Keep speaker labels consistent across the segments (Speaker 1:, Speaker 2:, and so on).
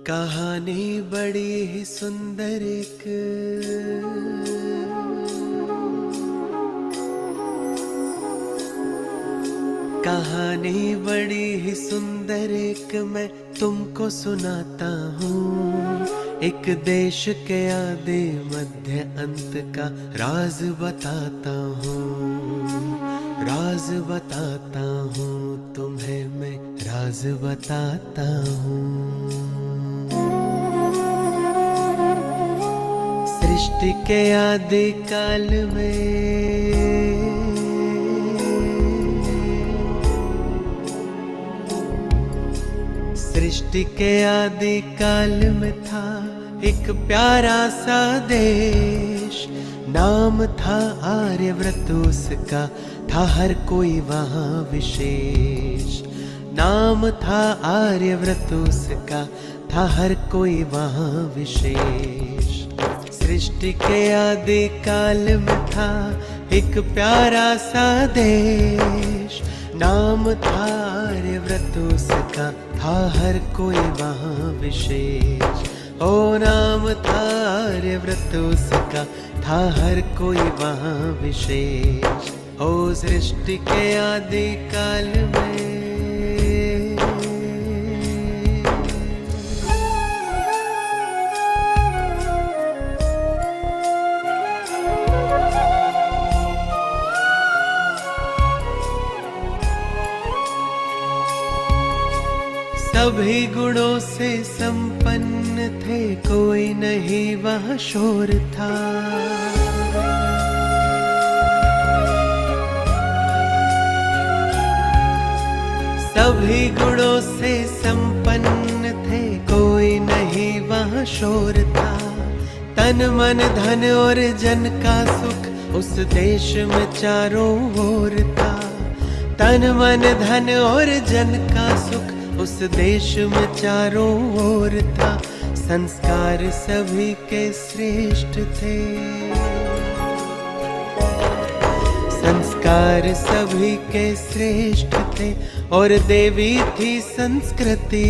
Speaker 1: कहानी बड़ी ही सुंदर एक कहानी बड़ी ही सुंदर एक मैं तुमको सुनाता हूँ। एक देश के आदि मध्य अंत का राज बताता हूँ। राज बताता हूँ तुम्हें मैं राज बताता हूँ। सृष्टि के आदि काल में सृष्टि के आदि काल में था एक प्यारा सा देश। नाम था आर्यव्रत, उसका था हर कोई वहाँ विशेष। नाम था आर्यव्रत, उसका था हर कोई वहाँ विशेष। सृष्टि के आदि काल में था एक प्यारा सा देश। नाम था आर्यव्रत, उसका था हर कोई वहाँ विशेष। ओ नाम था आर्यव्रत, उसका था हर कोई वहाँ विशेष। ओ सृष्टि के आदि काल में सभी गुणों से संपन्न थे, कोई नहीं वहाँ शोर था। सभी गुणों से संपन्न थे, कोई नहीं वहाँ शोर था। तन मन धन और जन का सुख उस देश में चारों ओर था। तन मन धन और जन का सुख उस देश में चारों ओर था। संस्कार सभी के श्रेष्ठ थे। संस्कार सभी के श्रेष्ठ थे और देवी थी संस्कृति।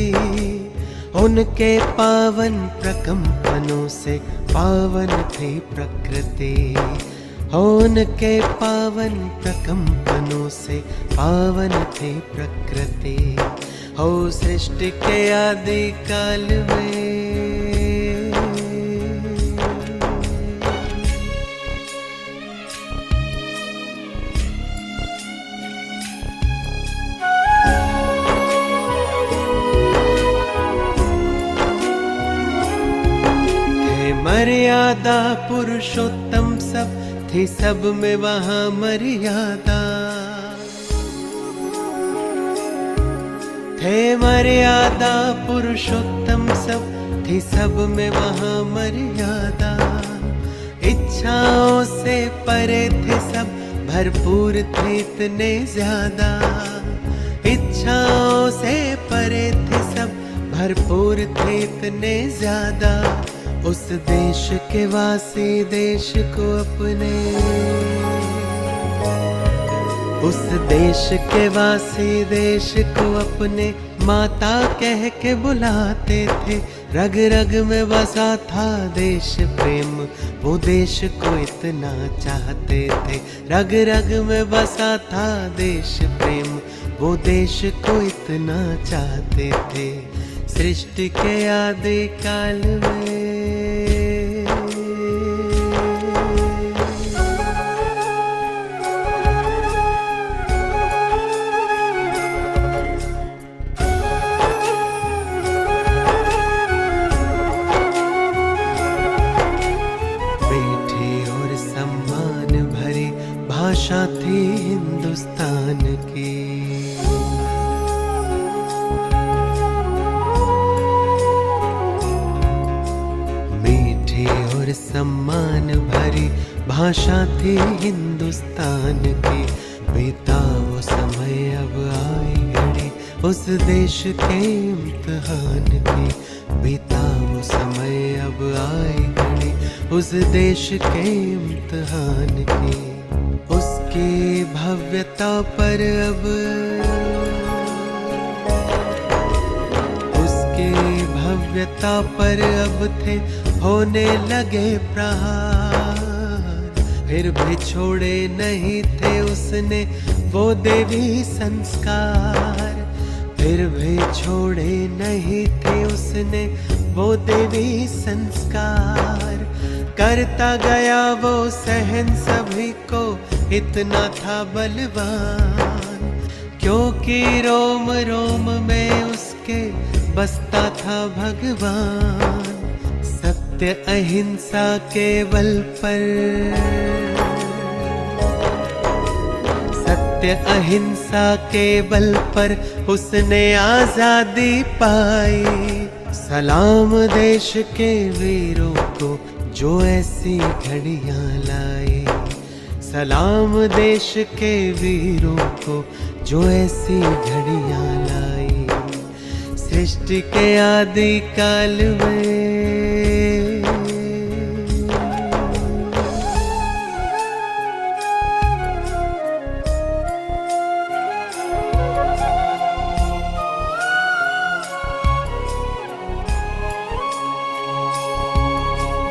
Speaker 1: उनके पावन प्रकंपनों से पावन थी प्रकृति। उनके पावन प्रकंपनों से पावन थी प्रकृति। हो सृष्टि के आदि काल में थे मर्यादा पुरुषोत्तम सब, थी सब में वहाँ मर्यादा। थे मर्यादा पुरुषोत्तम सब, थी सब में वहाँ मर्यादा। इच्छाओं से परे थे सब, भरपूर थे इतने ज्यादा। इच्छाओं से परे थे सब, भरपूर थे इतने ज्यादा। उस देश के वासी देश को अपने, उस देश के वासी देश को अपने माता कह के बुलाते थे। रग रग में बसा था देश प्रेम, वो देश को इतना चाहते थे। रग रग में बसा था देश प्रेम, वो देश को इतना चाहते थे। सृष्टि के आदि काल में भाषा थी हिंदुस्तान की। मीठी और सम्मान भरी भाषा थी हिंदुस्तान की। बीता वो समय अब आई घड़ी उस देश के इम्तिहान की। बीता वो समय अब आई घड़ी उस देश के इम्तिहान की। उसकी भव्यता पर अब उसकी भव्यता पर अब थे होने लगे प्रहार। फिर भी छोड़े नहीं थे उसने वो देवी संस्कार। फिर भी छोड़े नहीं थे उसने वो देवी संस्कार। करता गया वो सहन सभी को, इतना था बलवान। क्योंकि रोम रोम में उसके बसता था भगवान। सत्य अहिंसा के बल पर, सत्य अहिंसा के बल पर उसने आजादी पाई। सलाम देश के वीरों को जो ऐसी घड़ियां लाए। सलाम देश के वीरों को जो ऐसी घड़ियां लाई। सृष्टि के आदि काल में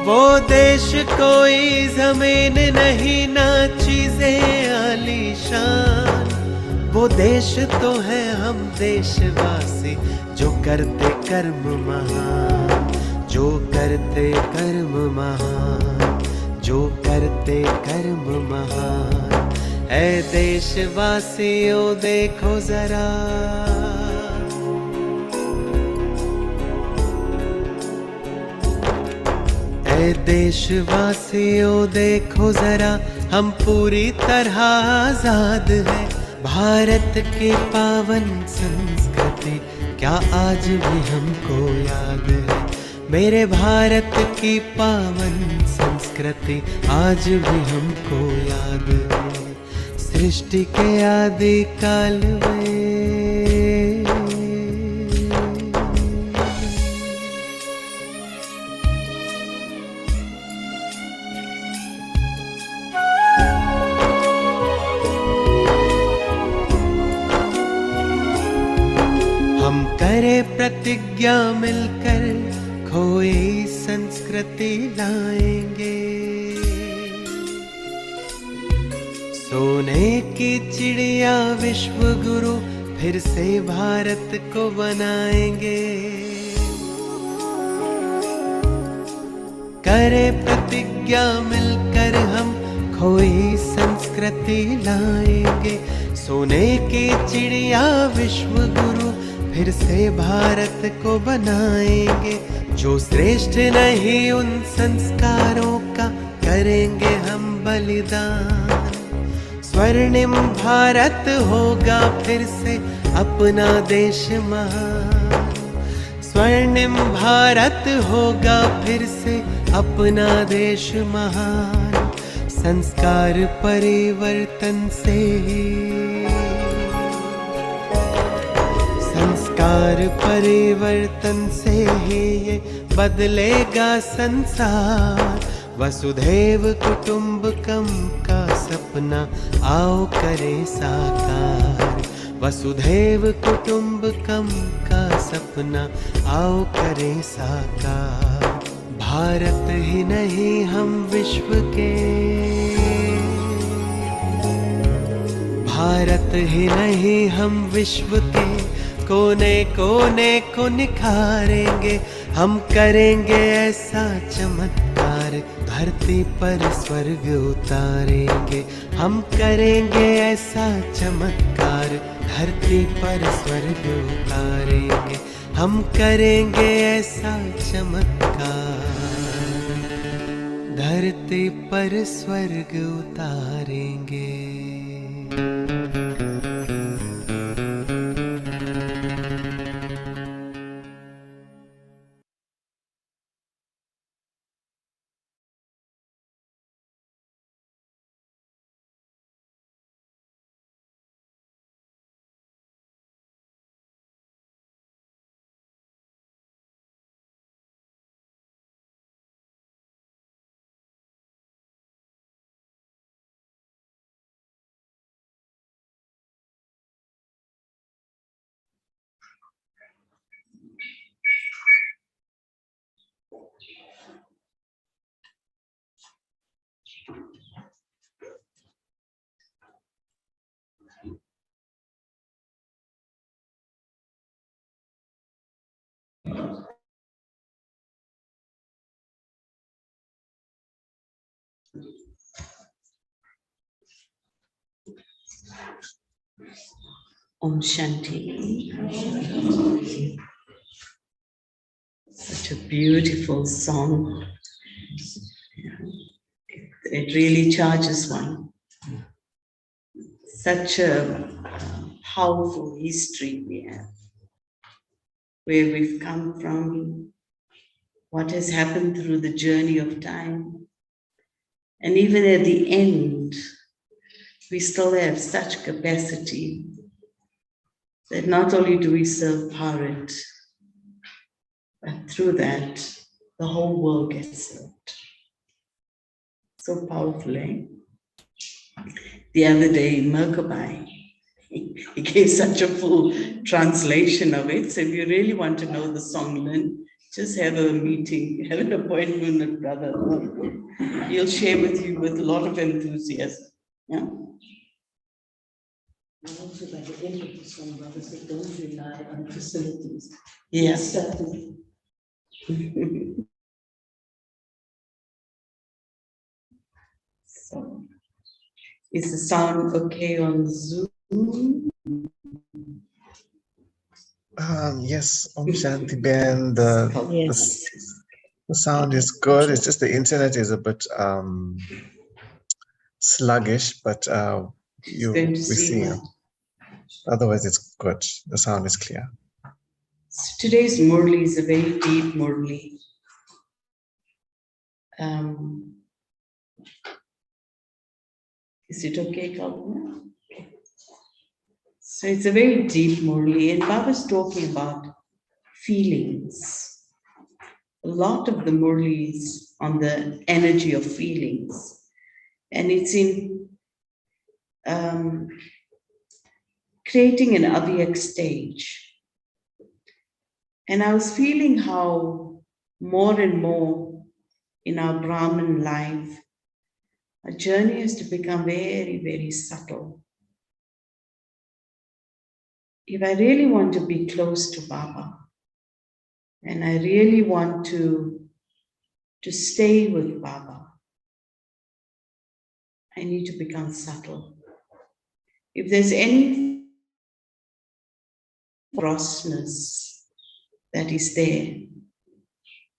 Speaker 1: वो देश कोई जमीन नहीं ना चीजें आलीशान। वो देश तो है हम देशवासी जो करते कर्म महान। जो करते कर्म महान, जो करते कर्म महान। ऐ देशवासियों देखो जरा, ऐ देशवासियों देखो जरा, हम पूरी तरह आजाद हैं। भारत की पावन संस्कृति क्या आज भी हमको याद है। मेरे भारत की पावन संस्कृति आज भी हमको याद है। सृष्टि के आदि काल में हम करे प्रतिज्ञा मिलकर, खोई संस्कृति लाएंगे। सोने की चिड़िया विश्व गुरु फिर से भारत को बनाएंगे। करे प्रतिज्ञा मिलकर हम खोई संस्कृति लाएंगे। सोने की चिड़िया विश्व गुरु फिर से भारत को बनाएंगे। जो श्रेष्ठ नहीं उन संस्कारों का करेंगे हम बलिदान। स्वर्णिम भारत होगा फिर से अपना देश महान। स्वर्णिम भारत होगा फिर से अपना देश महान। संस्कार परिवर्तन से, संस्कार परिवर्तन से ही ये बदलेगा संसार। वसुधैव कुटुंबकम का सपना आओ करे साकार। वसुधैव कुटुंबकम का सपना आओ करे साकार। भारत ही नहीं हम विश्व के, भारत ही नहीं हम विश्व के कोने कोने को निखारेंगे। हम करेंगे ऐसा चमत्कार, धरती पर स्वर्ग उतारेंगे। हम करेंगे ऐसा चमत्कार, धरती पर स्वर्ग उतारेंगे। हम करेंगे ऐसा चमत्कार, धरती पर स्वर्ग उतारेंगे।
Speaker 2: Om Shanti. Such a beautiful song. It really charges one. Such a powerful history we have, where we've come from, what has happened through the journey of time. And even at the end, we still have such capacity that not only do we serve Bharat, but through that, the whole world gets served. So powerful, eh? The other day, Merkabai, he gave such a full translation of it. So if you really want to know the song, learn, just have a meeting, have an appointment with Brother. He'll share with you with a lot of enthusiasm. Yeah.
Speaker 3: Also, by the end of the song, Brother said, don't rely on facilities.
Speaker 2: Yes. So, is the sound okay on Zoom?
Speaker 4: Yes, Om Shanti Ben, the sound is good. It's just the internet is a bit sluggish, but we see you. Otherwise, it's good. The sound is clear.
Speaker 2: So today's Murli is a very deep Murli. Is it okay, Kalpana? So it's a very deep Murli, and Baba's talking about feelings. A lot of the Murli is on the energy of feelings, and it's in creating an Avyakt stage. And I was feeling how more and more in our Brahman life, our journey is to become very, very subtle. If I really want to be close to Baba, and I really want to stay with Baba, I need to become subtle. If there's any grossness that is there,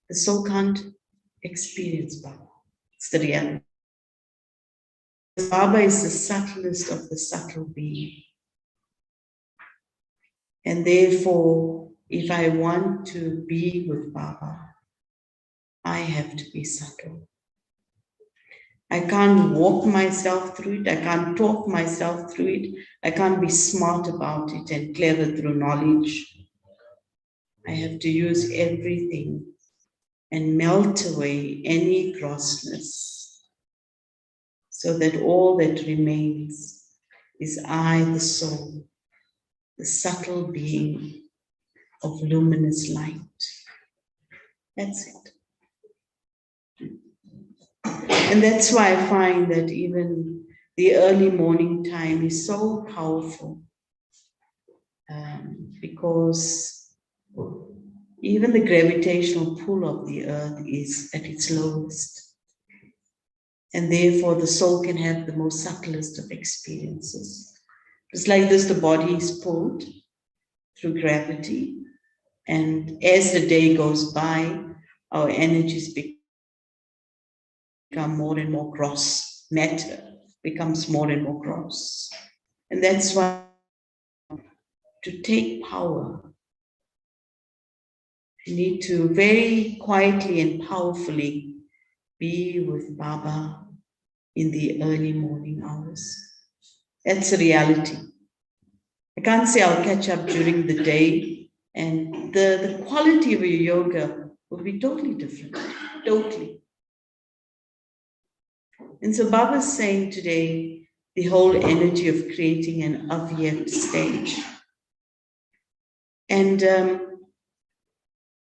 Speaker 2: the soul can't experience Baba. It's the reality. Baba is the subtlest of the subtle being. And therefore, if I want to be with Baba, I have to be subtle. I can't walk myself through it. I can't talk myself through it. I can't be smart about it and clever through knowledge. I have to use everything and melt away any grossness so that all that remains is I, the soul, the subtle being of luminous light. That's it. And that's why I find that even the early morning time is so powerful, because even the gravitational pull of the earth is at its lowest. And therefore the soul can have the most subtlest of experiences. Just like this, the body is pulled through gravity. And as the day goes by, our energies become more and more gross. Matter becomes more and more gross. And that's why to take power, you need to very quietly and powerfully be with Baba in the early morning hours. That's a reality. I can't say I'll catch up during the day, and the quality of your yoga will be totally different, totally. And so Baba's saying today, the whole energy of creating an Avyakt stage. And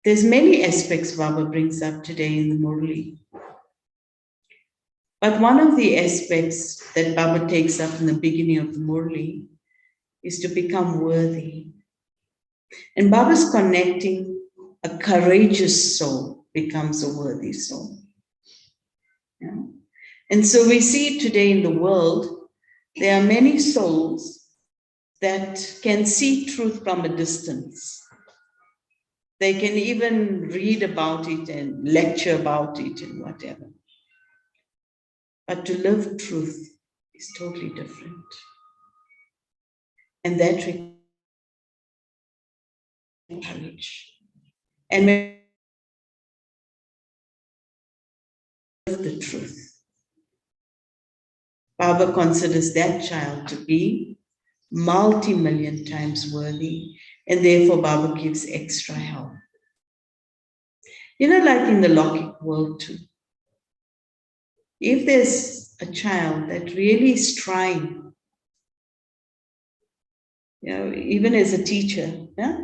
Speaker 2: there's many aspects Baba brings up today in the Murli. But one of the aspects that Baba takes up in the beginning of the Murli is to become worthy. And Baba's connecting a courageous soul becomes a worthy soul. Yeah? And so we see today in the world, there are many souls that can see truth from a distance. They can even read about it and lecture about it and whatever. But to live truth is totally different. And that requires courage. And when we live the truth, Baba considers that child to be multi-million times worthy, and therefore Baba gives extra help. You know, like in the Lokik world too, if there's a child that really is trying, you know, even as a teacher, yeah?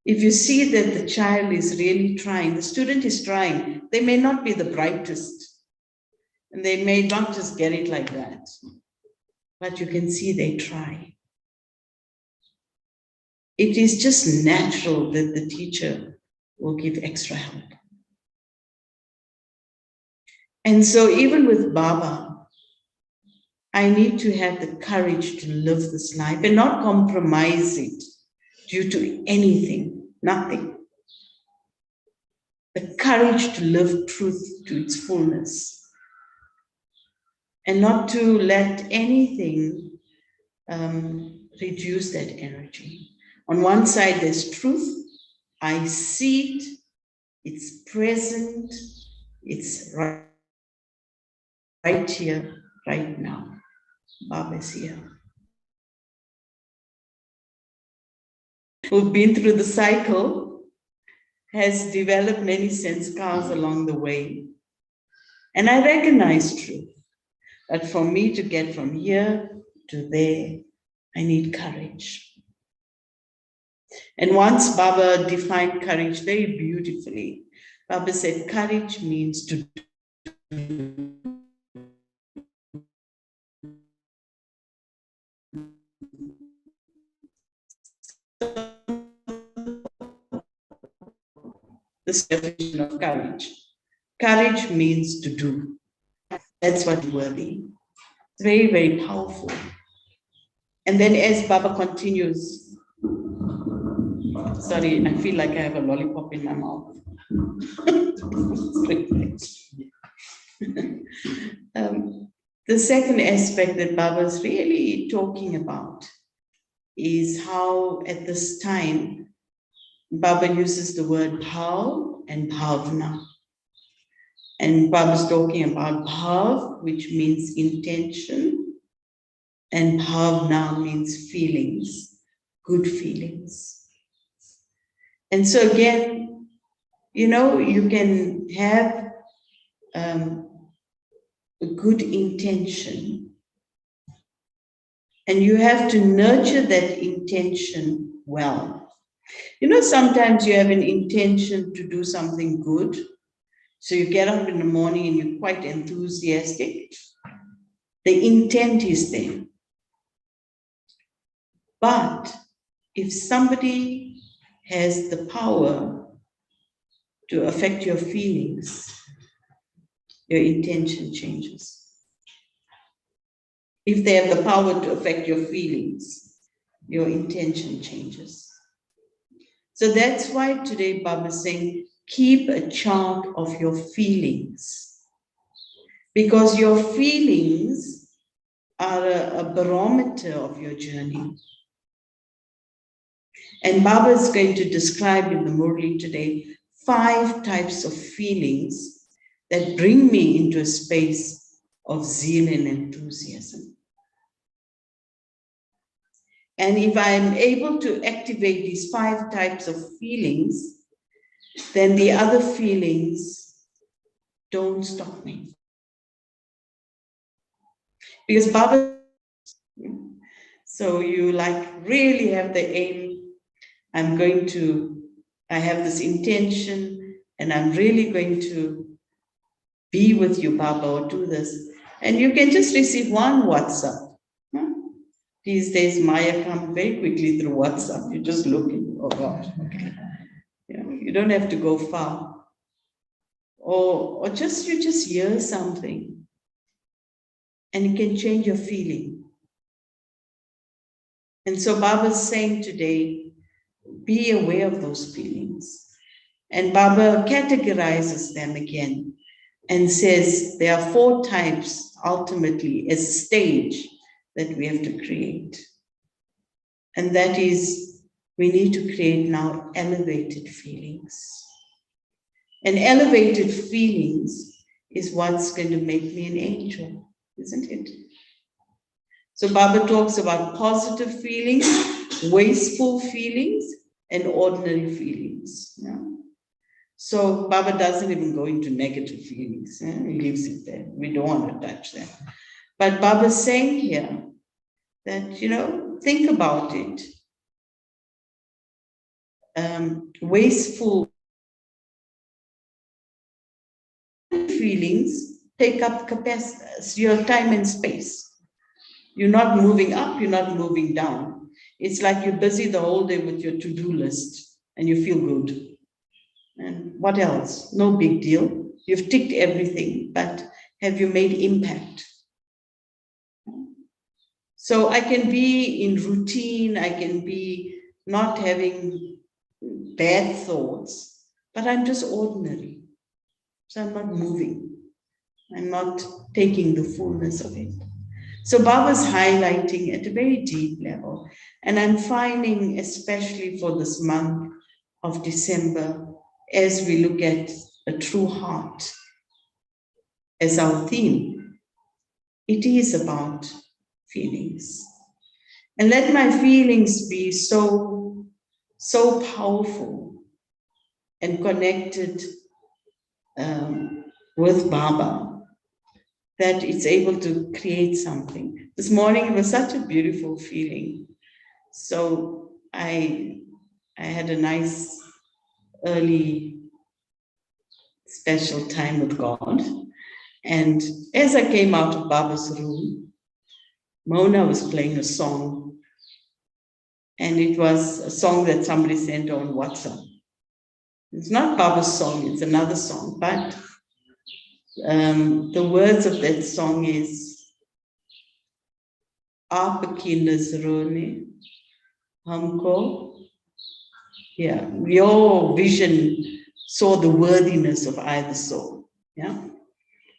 Speaker 2: If you see that the child is really trying, the student is trying, they may not be the brightest, and they may not just get it like that, but you can see they try. It is just natural that the teacher will give extra help. And so even with Baba, I need to have the courage to live this life and not compromise it due to anything, nothing. The courage to live truth to its fullness and not to let anything reduce that energy. On one side, there's truth. I see it. It's present. It's right here, right now. Baba is here. Who've been through the cycle has developed many sense cars along the way. And I recognize truth. But for me to get from here to there, I need courage. And once Baba defined courage very beautifully, Baba said, courage means to do. This definition of courage. Courage means to do. That's what worthy. It's very, very powerful. And then as Baba continues, sorry, I feel like I have a lollipop in my mouth. The second aspect that Baba is really talking about is how at this time, Baba uses the word bhav and bhavna. And Baba's talking about bhav, which means intention, and bhavna means feelings, good feelings. And so again, you know, you can have a good intention, and you have to nurture that intention well. You know, sometimes you have an intention to do something good. So you get up in the morning and you're quite enthusiastic. The intent is there. But if somebody has the power to affect your feelings, your intention changes. If they have the power to affect your feelings, your intention changes. So that's why today Baba is saying, keep a chart of your feelings. Because your feelings are a barometer of your journey. And Baba is going to describe in the Murli today 5 types of feelings that bring me into a space of zeal and enthusiasm. And if I'm able to activate these 5 types of feelings, then the other feelings don't stop me. Because Baba, so you like really have the aim, I have this intention, and I'm really going to be with you, Baba, or do this. And you can just receive one WhatsApp. These days, Maya comes very quickly through WhatsApp. You're just looking, oh God, okay. You don't have to go far. Or you just hear something. and it can change your feeling. And so Baba's saying today, be aware of those feelings. And Baba categorizes them again and says there are 4 types ultimately as a stage that we have to create. And that is, we need to create now elevated feelings. And elevated feelings is what's going to make me an angel, isn't it? So Baba talks about positive feelings, wasteful feelings, and ordinary feelings. Yeah? So Baba doesn't even go into negative feelings. Yeah? He leaves it there. We don't want to touch that. But Baba's saying here that, think about it. Wasteful feelings take up capacity, your time and space. You're not moving up, you're not moving down. It's like you're busy the whole day with your to-do list and you feel good. And what else? No big deal. You've ticked everything, but have you made impact? So I can be in routine, I can be not having bad thoughts, but I'm just ordinary. So I'm not moving. I'm not taking the fullness of it. So Baba's highlighting at a very deep level. And I'm finding, especially for this month of December, as we look at a true heart as our theme, it is about feelings. And let my feelings be so powerful and connected with Baba that it's able to create something. This morning it was such a beautiful feeling. So I had a nice early special time with God. And as I came out of Baba's room, Mona was playing a song. And it was a song that somebody sent on WhatsApp. It's not Baba's song, it's another song, but the words of that song is Aap ki nazron ne humko, yeah, your vision saw the worthiness of either soul. Yeah,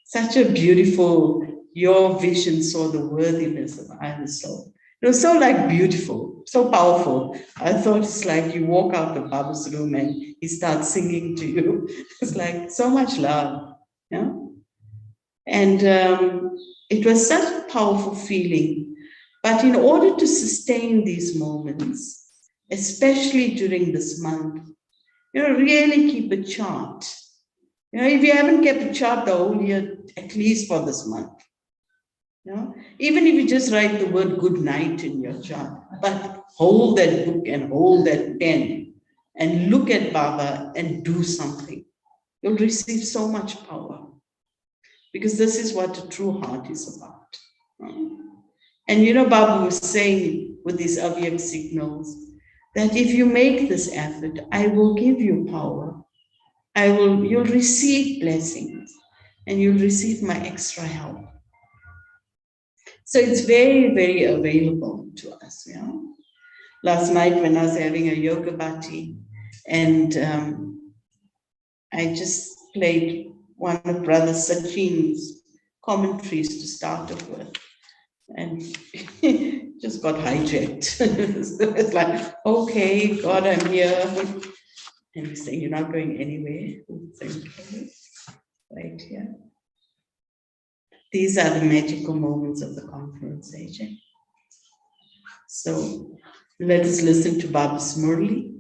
Speaker 2: such a beautiful, your vision saw the worthiness of either soul. It was so like beautiful, so powerful. I thought it's like you walk out of Baba's room and he starts singing to you. It's like so much love. Yeah. And it was such a powerful feeling. But in order to sustain these moments, especially during this month, really keep a chart. If you haven't kept a chart the whole year, at least for this month. Even if you just write the word good night in your chart, but hold that book and hold that pen and look at Baba and do something. You'll receive so much power. Because this is what a true heart is about. And Baba was saying with these Avyakt signals that if you make this effort, I will give you power. You'll receive blessings and you'll receive my extra help. So it's very, very available to us. Last night when I was having a yoga bhati and I just played one of Brother Sachin's commentaries to start off with. And just got hijacked. So it's like, okay, God, I'm here. And he's saying, you're not going anywhere. Saying, okay, right here. These are the magical moments of the conference, AJ. So let us listen to Baba's Murli.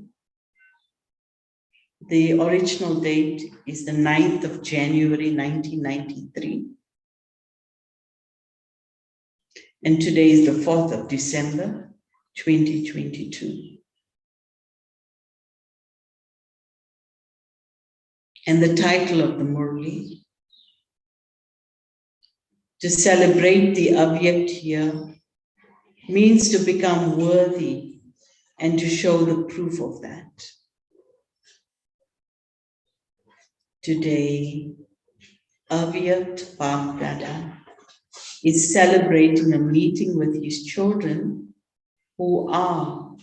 Speaker 2: The original date is the 9th of January, 1993. And today is the 4th of December, 2022. And the title of the Murli, to celebrate the Avyakt here, means to become worthy and to show the proof of that. Today, Avyakt Bhagdada is celebrating a meeting with his children who are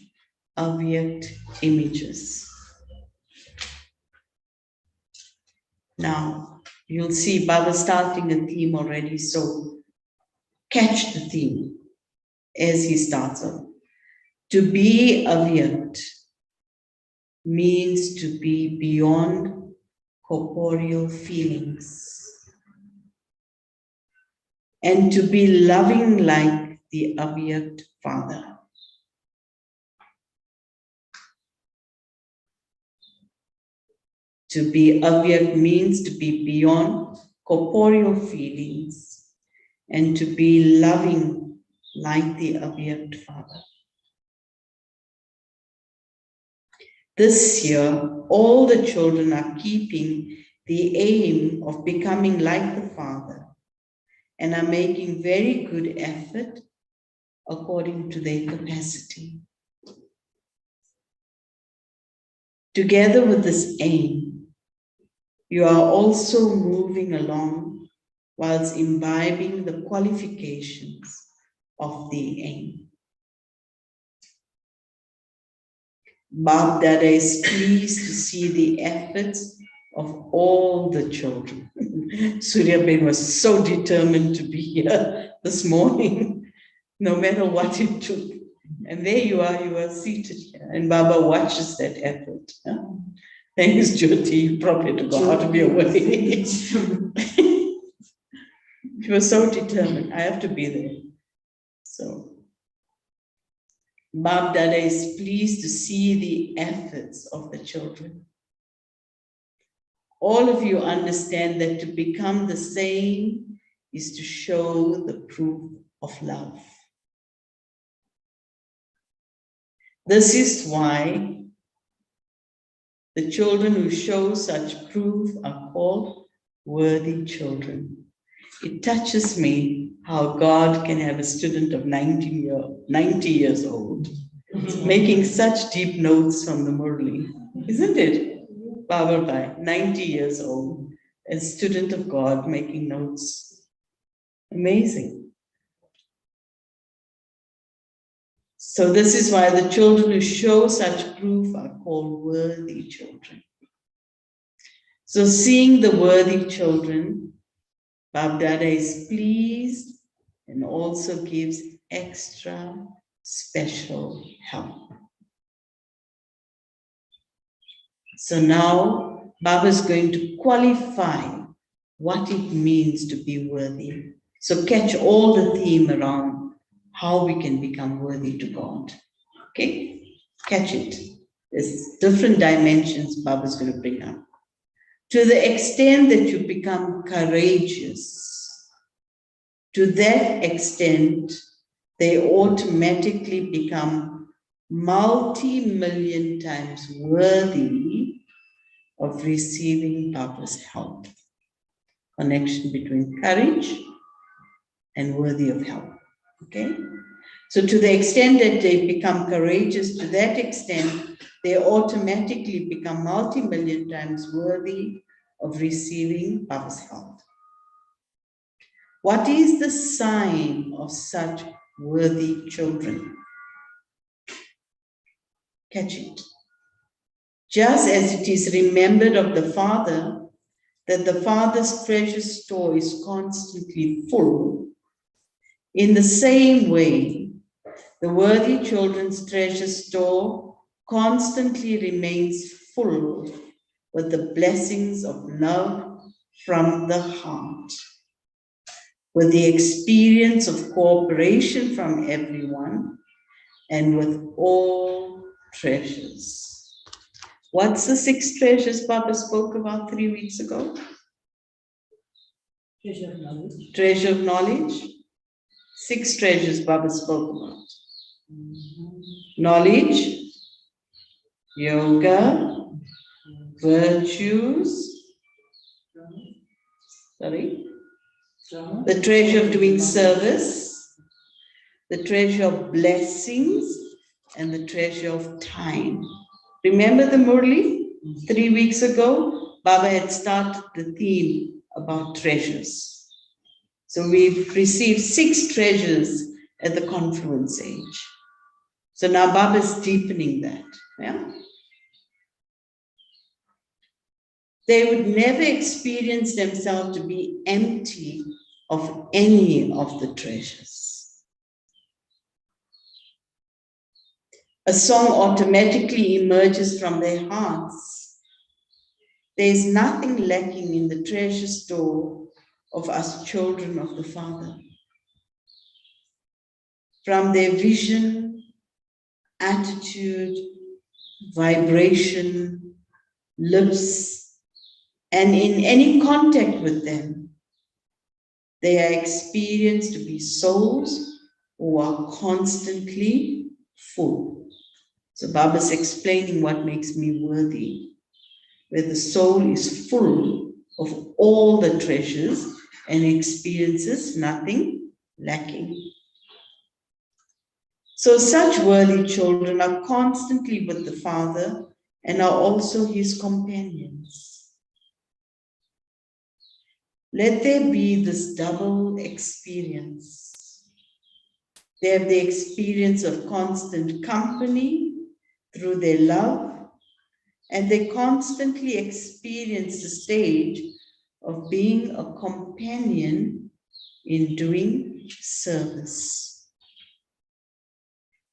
Speaker 2: Avyakt images. Now, you'll see Baba starting a theme already, so catch the theme as he starts off. To be Avyakt means to be beyond corporeal feelings and to be loving like the Avyakt Father. To be Avyakt means to be beyond corporeal feelings and to be loving like the Avyakt Father. This year, all the children are keeping the aim of becoming like the Father and are making very good effort according to their capacity. Together with this aim, you are also moving along whilst imbibing the qualifications of the aim. Bab Dada is pleased to see the efforts of all the children. Surya Ben was so determined to be here this morning, no matter what it took. And there you are seated here, and Baba watches that effort. Thanks, Jyoti, probably to go out of your way. She was so determined, I have to be there. So, Bab Dada is pleased to see the efforts of the children. All of you understand that to become the same is to show the proof of love. This is why the children who show such proof are called worthy children. It touches me how God can have a student of 90 years old making such deep notes from the Murli, isn't it? Baba Bhai, 90 years old, a student of God making notes. Amazing. So this is why the children who show such proof are called worthy children. So seeing the worthy children, Bab Dada is pleased and also gives extra special help. So now Baba is going to qualify what it means to be worthy. So catch all the theme around how we can become worthy to God. Okay? Catch it. There's different dimensions Baba is going to bring up. To the extent that you become courageous, to that extent, they automatically become multi-million times worthy of receiving Baba's help. Connection between courage and worthy of help. Okay? So to the extent that they become courageous, to that extent, they automatically become multi-million times worthy of receiving Baba's help. What is the sign of such worthy children? Catch it. Just as it is remembered of the Father that the Father's treasure store is constantly full, in the same way, the worthy children's treasure store constantly remains full with the blessings of love from the heart, with the experience of cooperation from everyone, and with all treasures. What's the 6 treasures Baba spoke about 3 weeks ago?
Speaker 3: Treasure of knowledge.
Speaker 2: Treasure of knowledge. 6 treasures Baba spoke about. Knowledge, yoga, virtues, the treasure of doing service, the treasure of blessings, and the treasure of time. Remember the Murli? 3 weeks ago, Baba had started the theme about treasures. So we've received 6 treasures at the confluence age. So now Baba's deepening that. Yeah? They would never experience themselves to be empty of any of the treasures. A song automatically emerges from their hearts. There is nothing lacking in the treasure store of us children of the Father. From their vision, attitude, vibration, lips, and in any contact with them, they are experienced to be souls who are constantly full. So Baba's explaining what makes me worthy, where the soul is full of all the treasures and experiences nothing lacking. So such worthy children are constantly with the Father and are also his companions. Let there be this double experience. They have the experience of constant company through their love, and they constantly experience the stage of being a companion in doing service.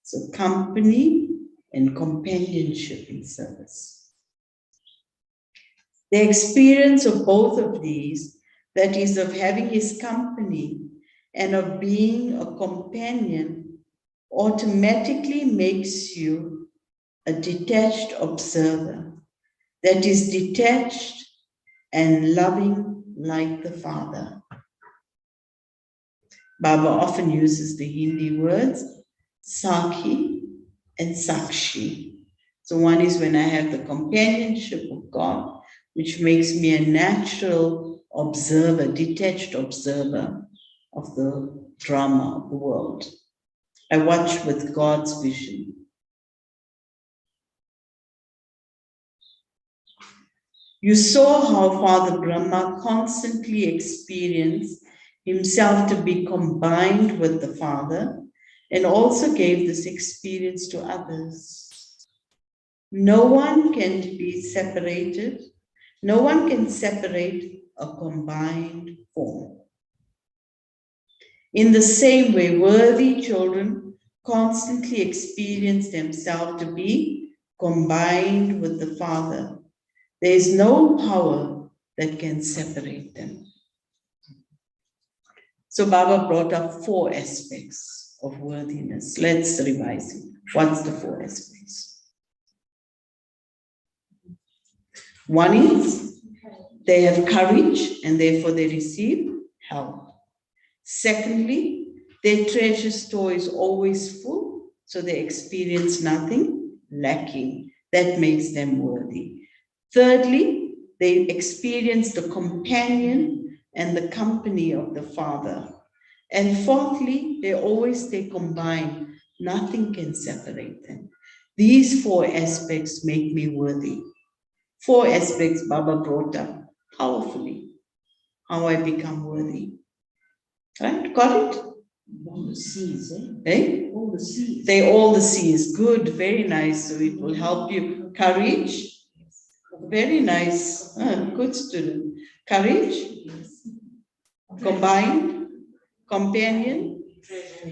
Speaker 2: So company and companionship in service. The experience of both of these, that is of having his company and of being a companion, automatically makes you a detached observer that is detached and loving like the Father. Baba often uses the Hindi words Sakhi and Sakshi. So one is when I have the companionship of God, which makes me a natural observer, detached observer of the drama of the world. I watch with God's vision. You saw how Father Brahma constantly experienced himself to be combined with the Father and also gave this experience to others. No one can be separated. No one can separate a combined form. In the same way, worthy children constantly experience themselves to be combined with the Father. There is no power that can separate them. So Baba brought up 4 aspects of worthiness. Let's revise it. What's the 4 aspects? One is they have courage and therefore they receive help. Secondly, their treasure store is always full, so they experience nothing lacking. That makes them worthy. Thirdly, they experience the companion and the company of the Father. And fourthly, they always stay combined. Nothing can separate them. These 4 aspects make me worthy. 4 aspects Baba brought up powerfully. How I become worthy. Right? Got it?
Speaker 3: All the C's, eh?
Speaker 2: Eh?
Speaker 3: All the C's.
Speaker 2: They all the C's. Good, very nice. So it will help you. Courage. Very nice. Good student. Courage. Combined. Companion.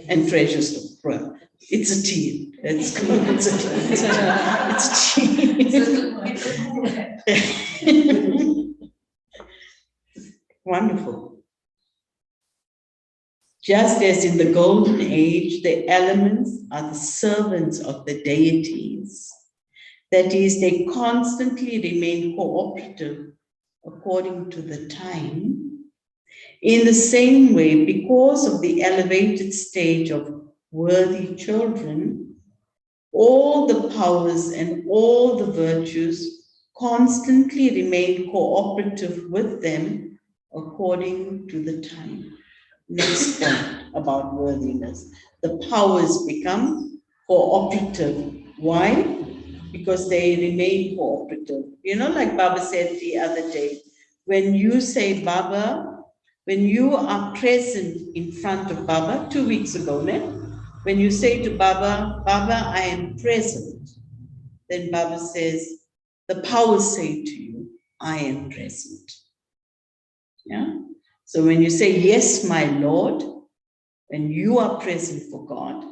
Speaker 2: And treasure store. It's a T. It's good. It's a T. It's a T. Wonderful. Just as in the golden age, the elements are the servants of the deities. That is, they constantly remain cooperative according to the time. In the same way, because of the elevated stage of worthy children, all the powers and all the virtues constantly remain cooperative with them according to the time. Next point about worthiness. The powers become cooperative. Why? Because they remain cooperative. You know, like Baba said the other day, when you say, Baba, When you are present in front of Baba, 2 weeks ago, when you say to Baba, Baba, I am present, then Baba says, the powers say to you, I am present. Yeah? So when you say, yes, my Lord, when you are present for God,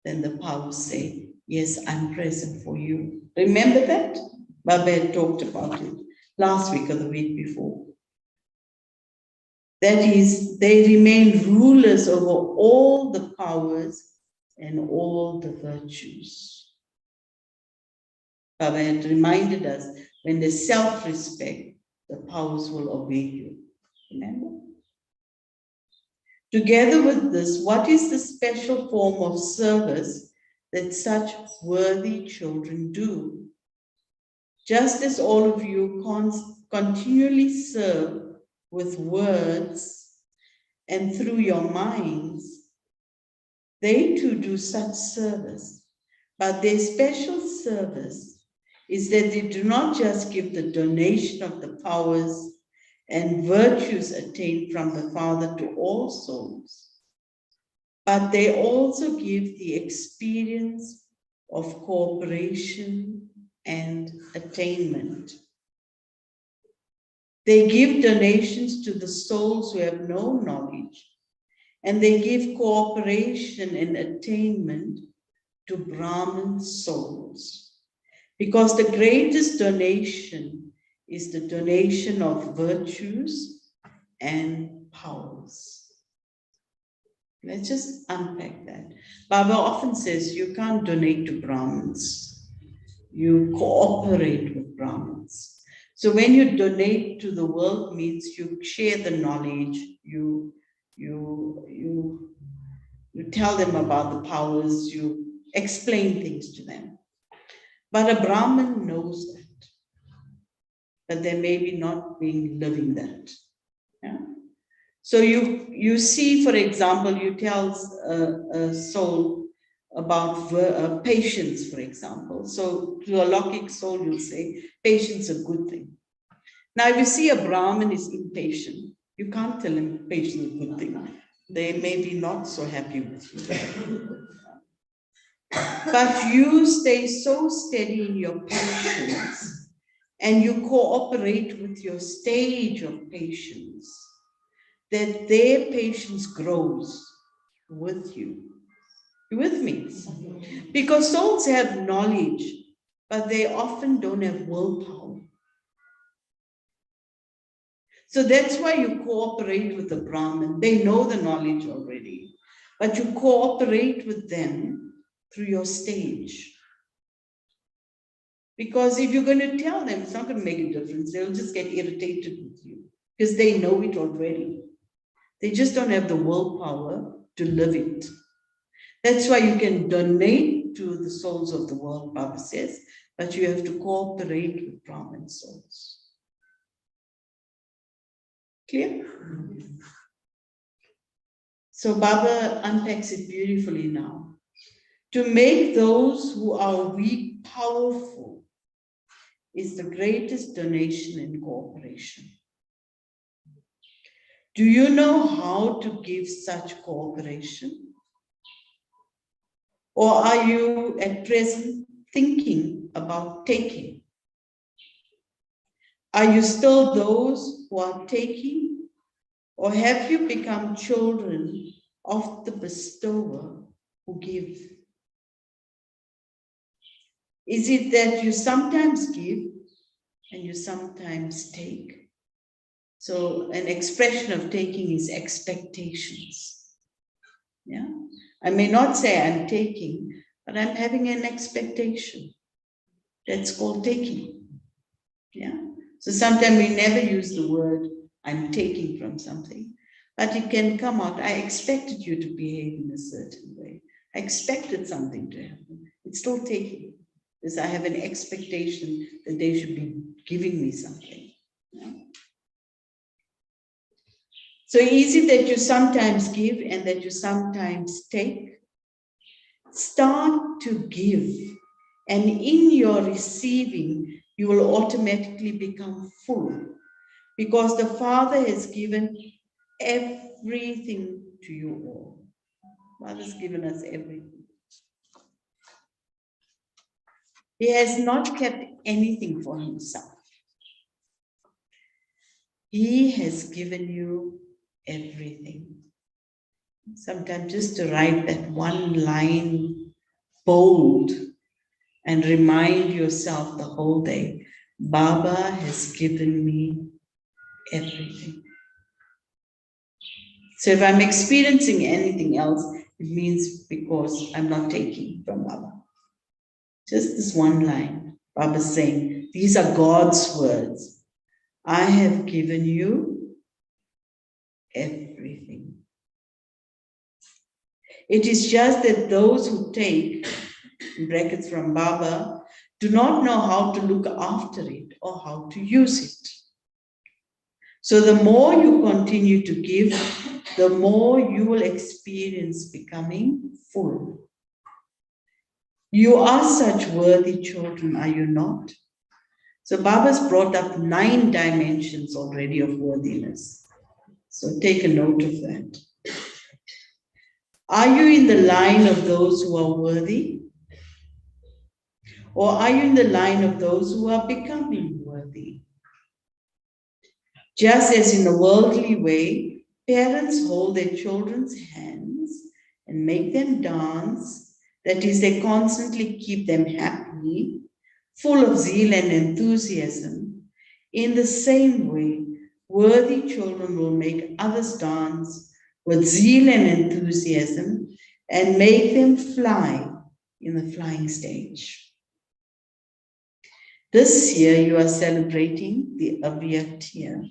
Speaker 2: then the powers say, yes, I'm present for you. Remember that? Baba had talked about it last week or the week before. That is, they remain rulers over all the powers and all the virtues. Baba had reminded us, when there's self-respect, the powers will obey you. Remember? Together with this, what is the special form of service that such worthy children do? Just as all of you continually serve with words and through your minds, they too do such service. But their special service is that they do not just give the donation of the powers and virtues attained from the Father to all souls, but they also give the experience of cooperation and attainment. They give donations to the souls who have no knowledge, and they give cooperation and attainment to Brahman souls. Because the greatest donation is the donation of virtues and powers. Let's just unpack that. Baba often says you can't donate to Brahmins. You cooperate with Brahmins. So when you donate to the world means you share the knowledge, you tell them about the powers, you explain things to them. But a Brahmin knows that. But they may be not being living that. Yeah? So you see, for example, you tell a soul about patience, for example. So to a Lokik soul, you'll say, patience is a good thing. Now, if you see a Brahmin is impatient, you can't tell him patience is a good thing. They may be not so happy with you. But you stay so steady in your patience and you cooperate with your stage of patience that their patience grows with you. You with me? Because souls have knowledge, but they often don't have willpower. So that's why you cooperate with the Brahmin. They know the knowledge already, but you cooperate with them through your stage. Because if you're going to tell them, it's not going to make a difference. They'll just get irritated with you because they know it already. They just don't have the willpower to live it. That's why you can donate to the souls of the world, Baba says, but you have to cooperate with Brahmin souls. Clear? So Baba unpacks it beautifully now. To make those who are weak powerful is the greatest donation in cooperation. Do you know how to give such cooperation? Or are you at present thinking about taking? Are you still those who are taking? Or have you become children of the bestower who give? Is it that you sometimes give and you sometimes take? So an expression of taking is expectations. Yeah. I may not say I'm taking, but I'm having an expectation. That's called taking. Yeah. So sometimes we never use the word I'm taking from something, but it can come out. I expected you to behave in a certain way. I expected something to happen. It's still taking, because I have an expectation that they should be giving me something. Yeah? So is it that you sometimes give and that you sometimes take? Start to give, and in your receiving, you will automatically become full, because the Father has given everything to you all. Father's given us everything. He has not kept anything for himself. He has given you everything. Sometimes just to write that one line bold and remind yourself the whole day, Baba has given me everything. So if I'm experiencing anything else, it means because I'm not taking from Baba. Just this one line, Baba saying, these are God's words. I have given you everything. It is just that those who take, in brackets from Baba, do not know how to look after it or how to use it. So the more you continue to give, the more you will experience becoming full. You are such worthy children, are you not? So Baba's brought up 9 dimensions already of worthiness. So take a note of that. Are you in the line of those who are worthy? Or are you in the line of those who are becoming worthy? Just as in a worldly way, parents hold their children's hands and make them dance, that is, they constantly keep them happy, full of zeal and enthusiasm. In the same way, worthy children will make others dance with zeal and enthusiasm and make them fly in the flying stage. This year, you are celebrating the Avyakt year.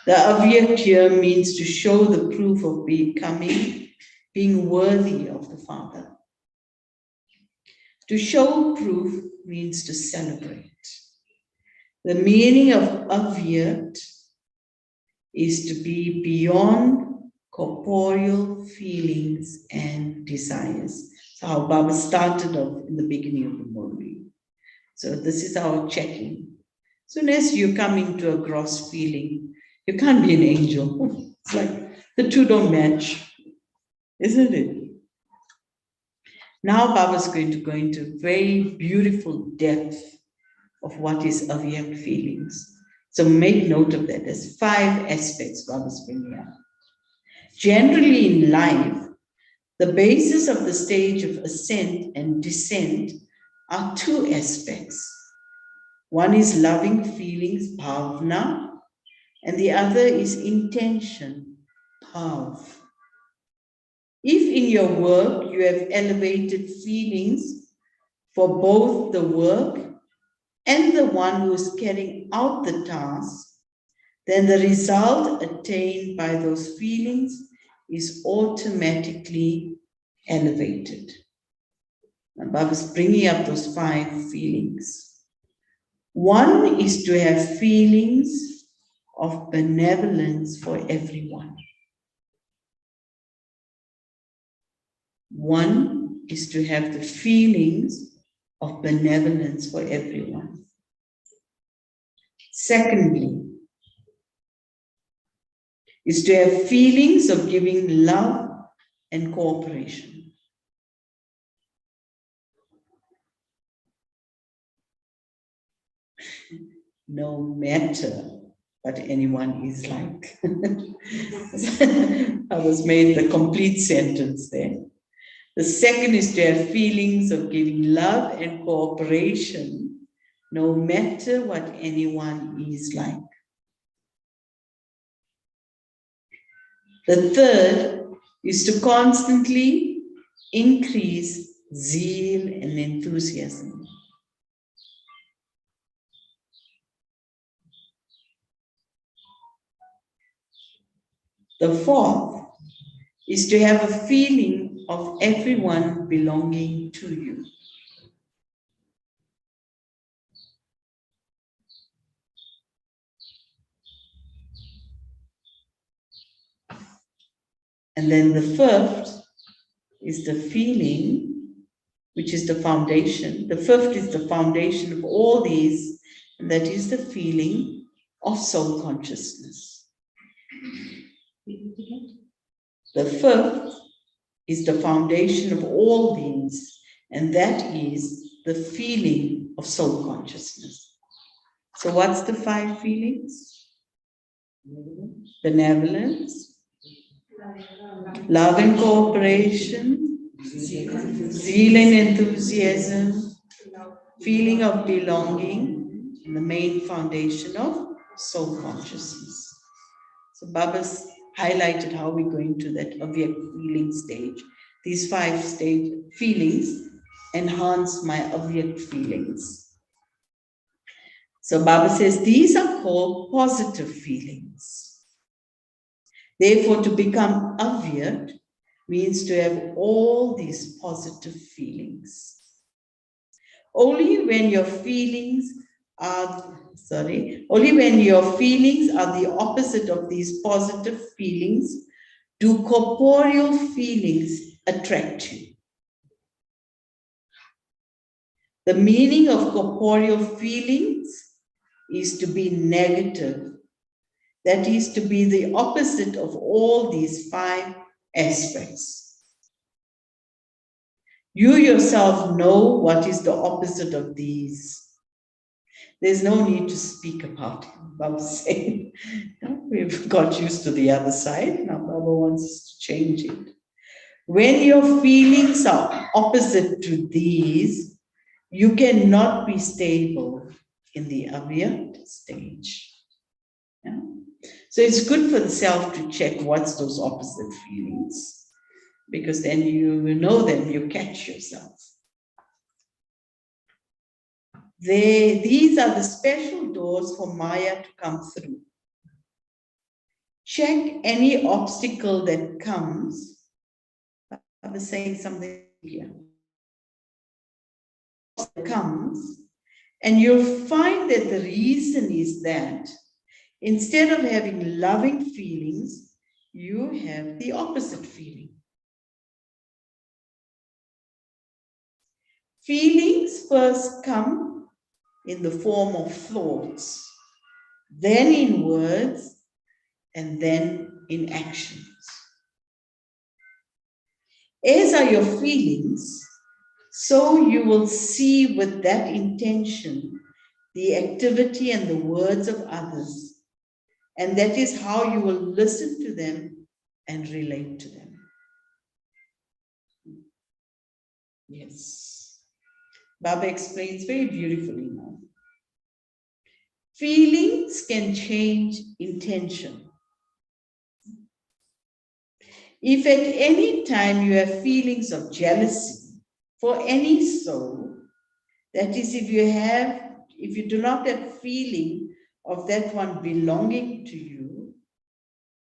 Speaker 2: The Avyakt year means to show the proof of being worthy of the Father. To show proof means to celebrate. The meaning of Avyakt is to be beyond corporeal feelings and desires. So how Baba started off in the beginning of the Murli. So this is our checking. Soon as you come into a gross feeling, you can't be an angel. It's like the two don't match, isn't it? Now Baba's going to go into very beautiful depth of what is Avyakt feelings. So make note of that. There's 5 aspects Baba's bringing up. Generally in life, the basis of the stage of ascent and descent are 2 aspects. One is loving feelings, bhavna, and the other is intention, bhav. If in your work you have elevated feelings for both the work and the one who is carrying out the task, then the result attained by those feelings is automatically elevated. And Baba's bringing up those 5 feelings. One is to have feelings of benevolence for everyone. One is to have the feelings of benevolence for everyone. Secondly, is to have feelings of giving love and cooperation. No matter what anyone is like. I was made the complete sentence there. The second is to have feelings of giving love and cooperation, no matter what anyone is like. The third is to constantly increase zeal and enthusiasm. The fourth is to have a feeling of everyone belonging to you. And then the fifth is the feeling, which is the foundation. The fifth is the foundation of all these, and that is the feeling of soul consciousness. The fifth is the foundation of all these, and that is the feeling of soul consciousness. So what's the 5 feelings? Benevolence, love and cooperation, zeal and enthusiasm, feeling of belonging, and the main foundation of soul consciousness. So Baba's highlighted how we're going to that Avyakt feeling stage. These 5 stage feelings enhance my Avyakt feelings. So Baba says these are called positive feelings. Therefore, to become Avyakt means to have all these positive feelings. Only when your feelings are the opposite of these positive feelings do corporeal feelings attract you. The meaning of corporeal feelings is to be negative. That is to be the opposite of all these 5 aspects. You yourself know what is the opposite of these. There's no need to speak about it. Baba's saying, we've got used to the other side. Now Baba wants us to change it. When your feelings are opposite to these, you cannot be stable in the Avyakt stage. Yeah? So it's good for the self to check what's those opposite feelings, because then you know them, you catch yourself. These are the special doors for Maya to come through. Check any obstacle that comes. I was saying something here. Comes, and you'll find that the reason is that instead of having loving feelings, you have the opposite feeling. Feelings first come in the form of thoughts, then in words, and then in actions. As are your feelings, so you will see with that intention the activity and the words of others, and that is how you will listen to them and relate to them. Yes. Baba explains very beautifully now. Feelings can change intention. If at any time you have feelings of jealousy for any soul, that is, if you do not have feeling of that one belonging to you,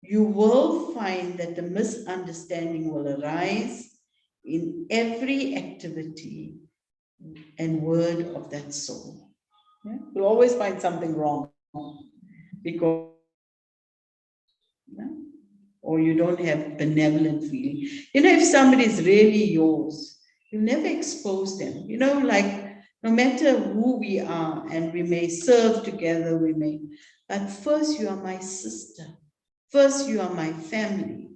Speaker 2: you will find that the misunderstanding will arise in every activity and word of that soul. Yeah? You'll always find something wrong because or you don't have benevolent feeling. You know, if somebody is really yours, you never expose them. You know, like no matter who we are, and we may serve together, but first you are my sister. First you are my family.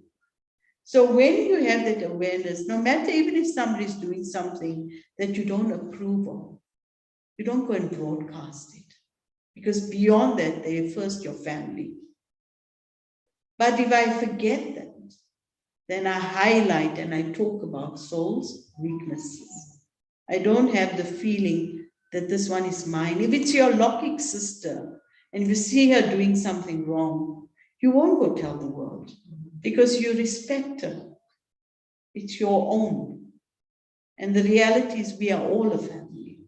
Speaker 2: So when you have that awareness, no matter even if somebody is doing something that you don't approve of, you don't go and broadcast it. Because beyond that, they are first your family. But if I forget that, then I highlight and I talk about soul's weaknesses. I don't have the feeling that this one is mine. If it's your Lokik sister, and if you see her doing something wrong, you won't go tell the world because you respect her. It's your own. And the reality is we are all a family.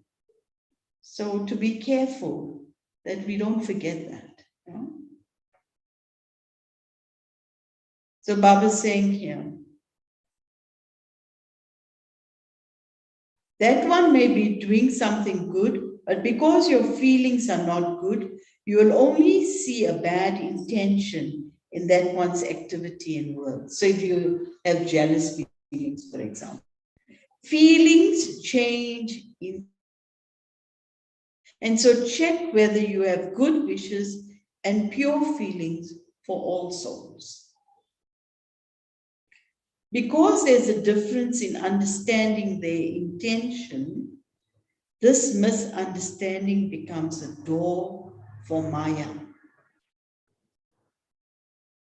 Speaker 2: So to be careful that we don't forget that. Yeah? So Baba's saying here, that one may be doing something good, but because your feelings are not good, you will only see a bad intention in that one's activity and words. So if you have jealous feelings, for example, feelings change and so check whether you have good wishes and pure feelings for all souls. Because there's a difference in understanding their intention, this misunderstanding becomes a door for Maya.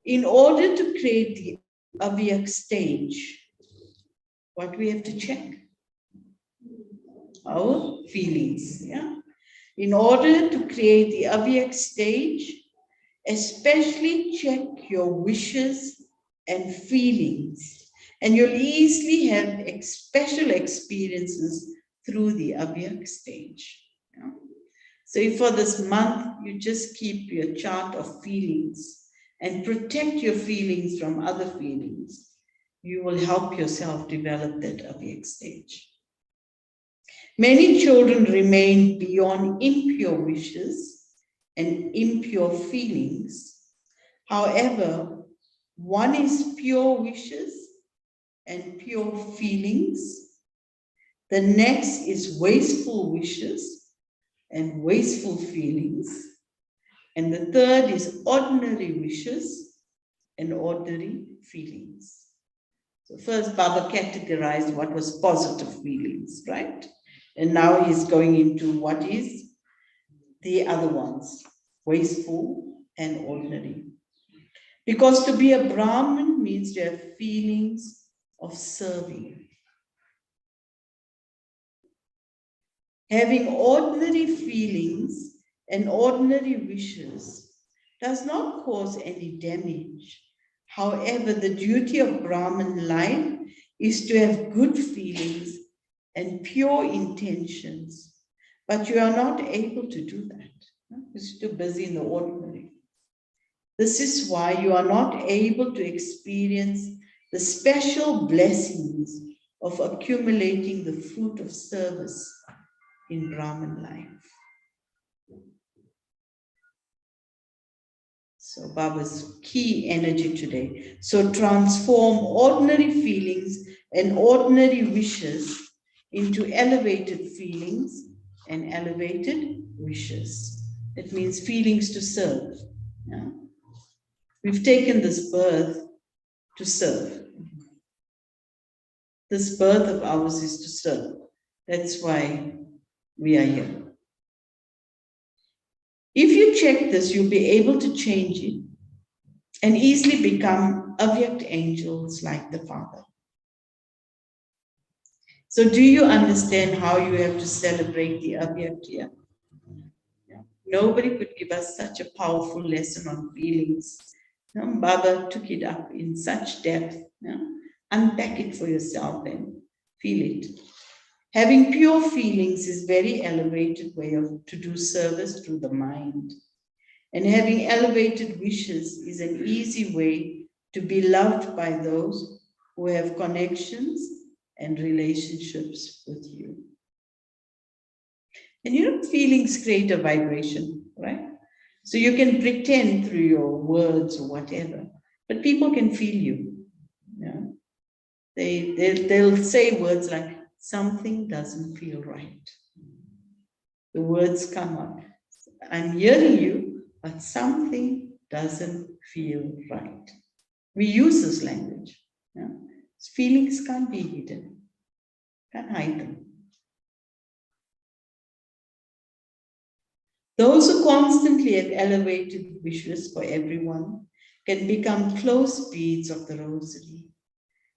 Speaker 2: In order to create the Avyakt stage, what we have to check? Our feelings, yeah? In order to create the Avyakt stage, especially check your wishes and feelings, and you'll easily have special experiences through the Avyakt stage. Yeah? So if for this month, you just keep your chart of feelings and protect your feelings from other feelings, you will help yourself develop that Avyakt stage. Many children remain beyond impure wishes and impure feelings. However, one is pure wishes and pure feelings. The next is wasteful wishes and wasteful feelings. And the third is ordinary wishes and ordinary feelings. So first, Baba categorized what was positive feelings, right? And now he's going into what is the other ones, wasteful and ordinary. Because to be a Brahmin means to have feelings of serving. Having ordinary feelings and ordinary wishes does not cause any damage. However, the duty of Brahmin life is to have good feelings and pure intentions, but you are not able to do that. Because you're too busy in the ordinary. This is why you are not able to experience the special blessings of accumulating the fruit of service in Brahmin life. So Baba's key energy today. So transform ordinary feelings and ordinary wishes into elevated feelings and elevated wishes. It means feelings to serve. Yeah? We've taken this birth to serve. This birth of ours is to serve. That's why we are here. If you check this, you'll be able to change it and easily become Avyakt angels like the Father. So do you understand how you have to celebrate the Avyakt here? Yeah. Nobody could give us such a powerful lesson on feelings. Baba took it up in such depth. Yeah? Unpack it for yourself and feel it. Having pure feelings is very elevated way to do service through the mind. And having elevated wishes is an easy way to be loved by those who have connections and relationships with you. And feelings create a vibration, right? So you can pretend through your words or whatever, but people can feel you. Yeah? They'll say words like, something doesn't feel right. The words come up. I'm hearing you, but something doesn't feel right. We use this language. Yeah? Feelings can't be hidden. Can't hide them. Those who constantly have elevated wishes for everyone can become close beads of the rosary.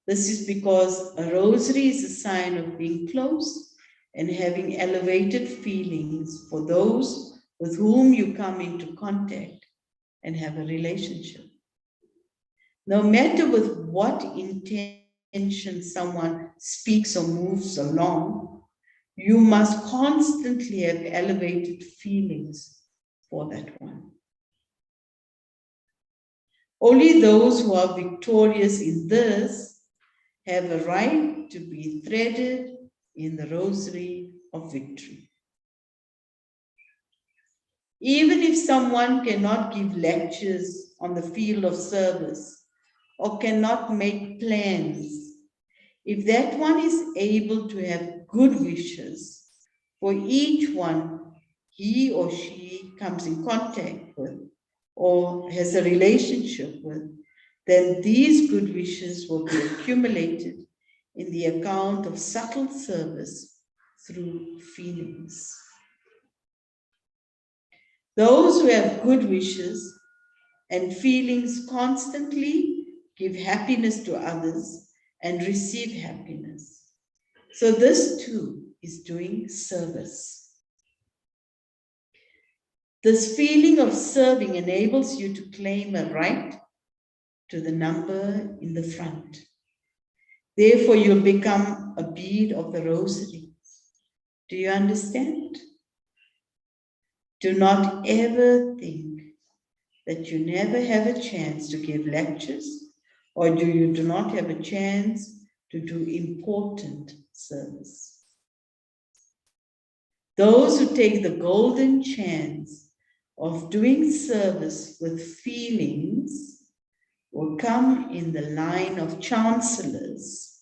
Speaker 2: This is because a rosary is a sign of being close and having elevated feelings for those with whom you come into contact and have a relationship. No matter with what intention someone speaks or moves along, you must constantly have elevated feelings for that one. Only those who are victorious in this have a right to be threaded in the rosary of victory. Even if someone cannot give lectures on the field of service or cannot make plans, if that one is able to have good wishes for each one he or she comes in contact with, or has a relationship with, then these good wishes will be accumulated in the account of subtle service through feelings. Those who have good wishes and feelings constantly give happiness to others and receive happiness. So this too is doing service. This feeling of serving enables you to claim a right to the number in the front. Therefore, you'll become a bead of the rosary. Do you understand? Do not ever think that you never have a chance to give lectures, or you do not have a chance to do important service. Those who take the golden chance of doing service with feelings will come in the line of chancellors.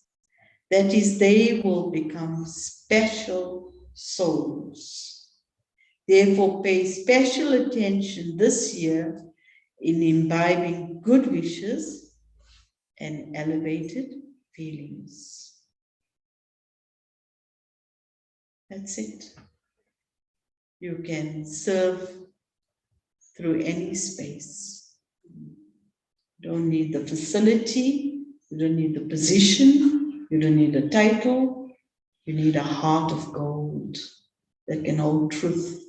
Speaker 2: That is, they will become special souls. Therefore, pay special attention this year in imbibing good wishes and elevated feelings. That's it. You can serve through any space. You don't need the facility, you don't need the position, you don't need a title, you need a heart of gold that can hold truth.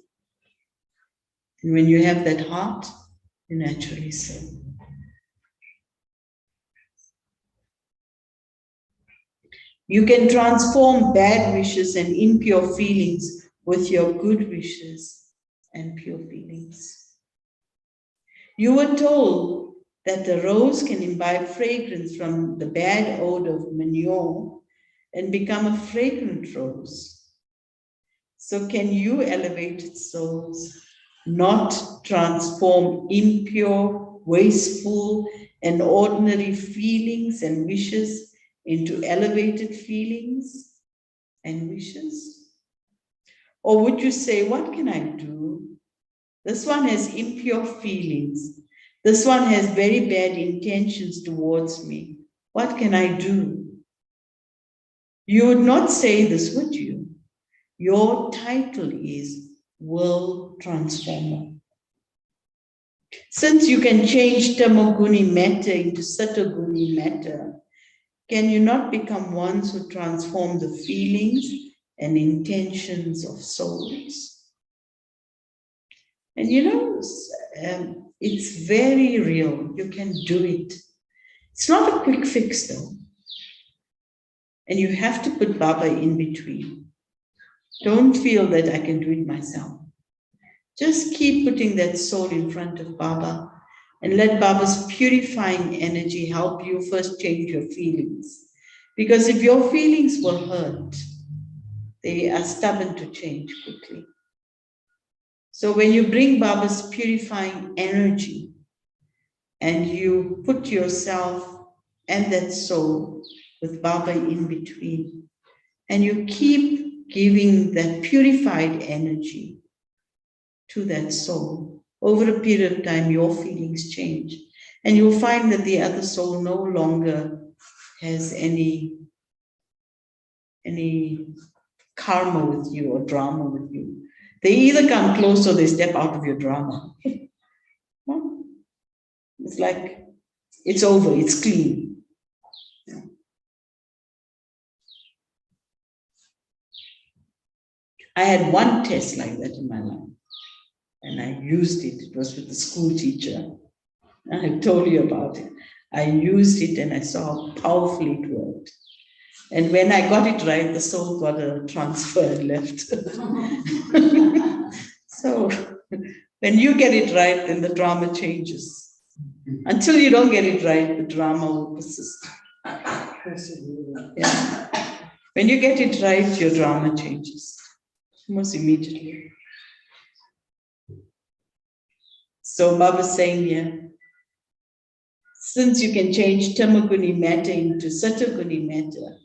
Speaker 2: And when you have that heart, you naturally serve. You can transform bad wishes and impure feelings with your good wishes and pure feelings. You were told that the rose can imbibe fragrance from the bad odor of manure and become a fragrant rose. So can you, elevated souls, not transform impure, wasteful, and ordinary feelings and wishes into elevated feelings and wishes? Or would you say, what can I do? This one has impure feelings. This one has very bad intentions towards me. What can I do? You would not say this, would you? Your title is World Transformer. Since you can change Tamoguni matter into Satoguni matter, can you not become ones who transform the feelings and intentions of souls? And you know, it's very real. You can do it. It's not a quick fix though. And you have to put Baba in between. Don't feel that I can do it myself. Just keep putting that soul in front of Baba and let Baba's purifying energy help you first change your feelings. Because if your feelings were hurt, they are stubborn to change quickly. So when you bring Baba's purifying energy and you put yourself and that soul with Baba in between, and you keep giving that purified energy to that soul, over a period of time, your feelings change. And you'll find that the other soul no longer has any karma with you or drama with you. They either come close or they step out of your drama. It's like, it's over, it's clean. Yeah. I had one test like that in my life, and I used it. It was with the school teacher. I told you about it. I used it and I saw how powerfully it worked. And when I got it right, the soul got a transfer and left. So when you get it right, then the drama changes. Until you don't get it right, the drama will persist. Yeah. When you get it right, your drama changes almost immediately. So Baba's saying here, since you can change Tamaguni matter into Satoguni matter,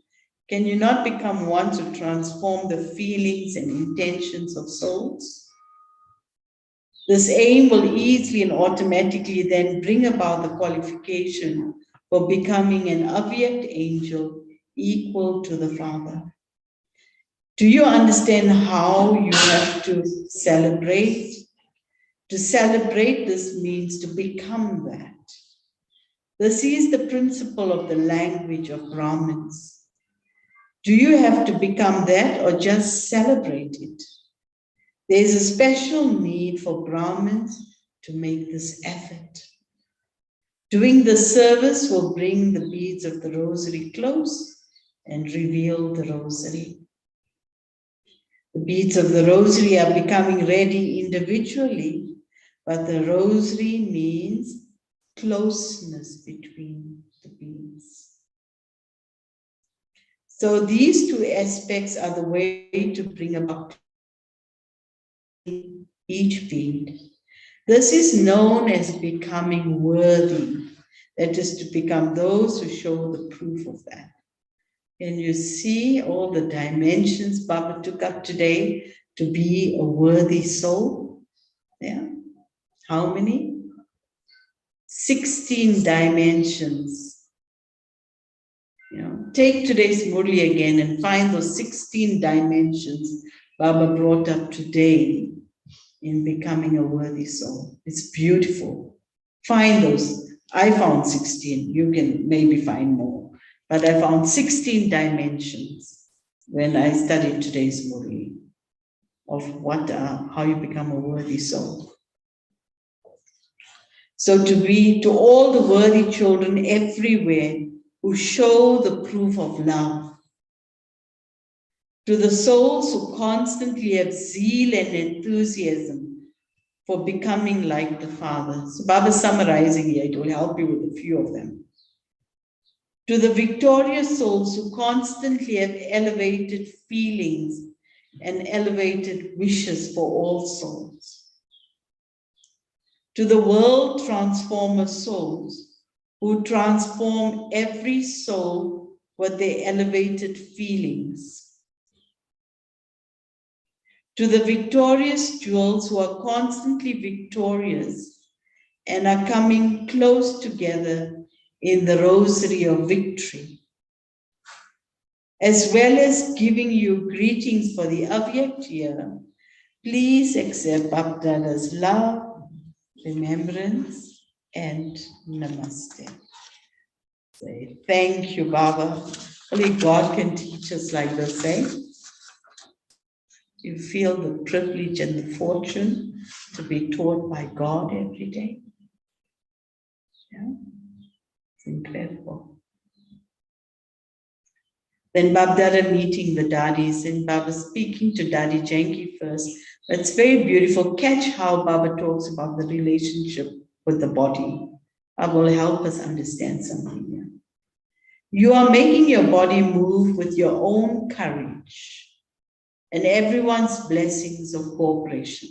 Speaker 2: can you not become one to transform the feelings and intentions of souls? This aim will easily and automatically then bring about the qualification for becoming an Avyakt angel equal to the Father. Do you understand how you have to celebrate? To celebrate this means to become that. This is the principle of the language of Brahmins. Do you have to become that or just celebrate it? There is a special need for Brahmins to make this effort. Doing the service will bring the beads of the rosary close and reveal the rosary. The beads of the rosary are becoming ready individually, but the rosary means closeness between the beads. So these two aspects are the way to bring about each bead. This is known as becoming worthy. That is to become those who show the proof of that. And you see all the dimensions Baba took up today to be a worthy soul. Yeah. How many? 16 dimensions. You know, take today's Murli again and find those 16 dimensions Baba brought up today in becoming a worthy soul. It's beautiful. Find those. I found 16. You can maybe find more. But I found 16 dimensions when I studied today's Murli of how you become a worthy soul. So to all the worthy children everywhere who show the proof of love, to the souls who constantly have zeal and enthusiasm for becoming like the Father. So Baba's summarizing here, it will help you with a few of them. To the victorious souls who constantly have elevated feelings and elevated wishes for all souls. To the world transformer souls who transform every soul with their elevated feelings. To the victorious jewels who are constantly victorious and are coming close together in the rosary of victory, as well as giving you greetings for the Avyakt year, please accept Bapdada's love, remembrance, and namaste. Say, thank you, Baba. Only God can teach us like this, eh? You feel the privilege and the fortune to be taught by God every day. Yeah, it's incredible. Then Babdada meeting the Dadis and Baba speaking to Dadi Janki first. It's very beautiful. Catch how Baba talks about the relationship with the body. Baba will help us understand something here. You are making your body move with your own courage and everyone's blessings of cooperation.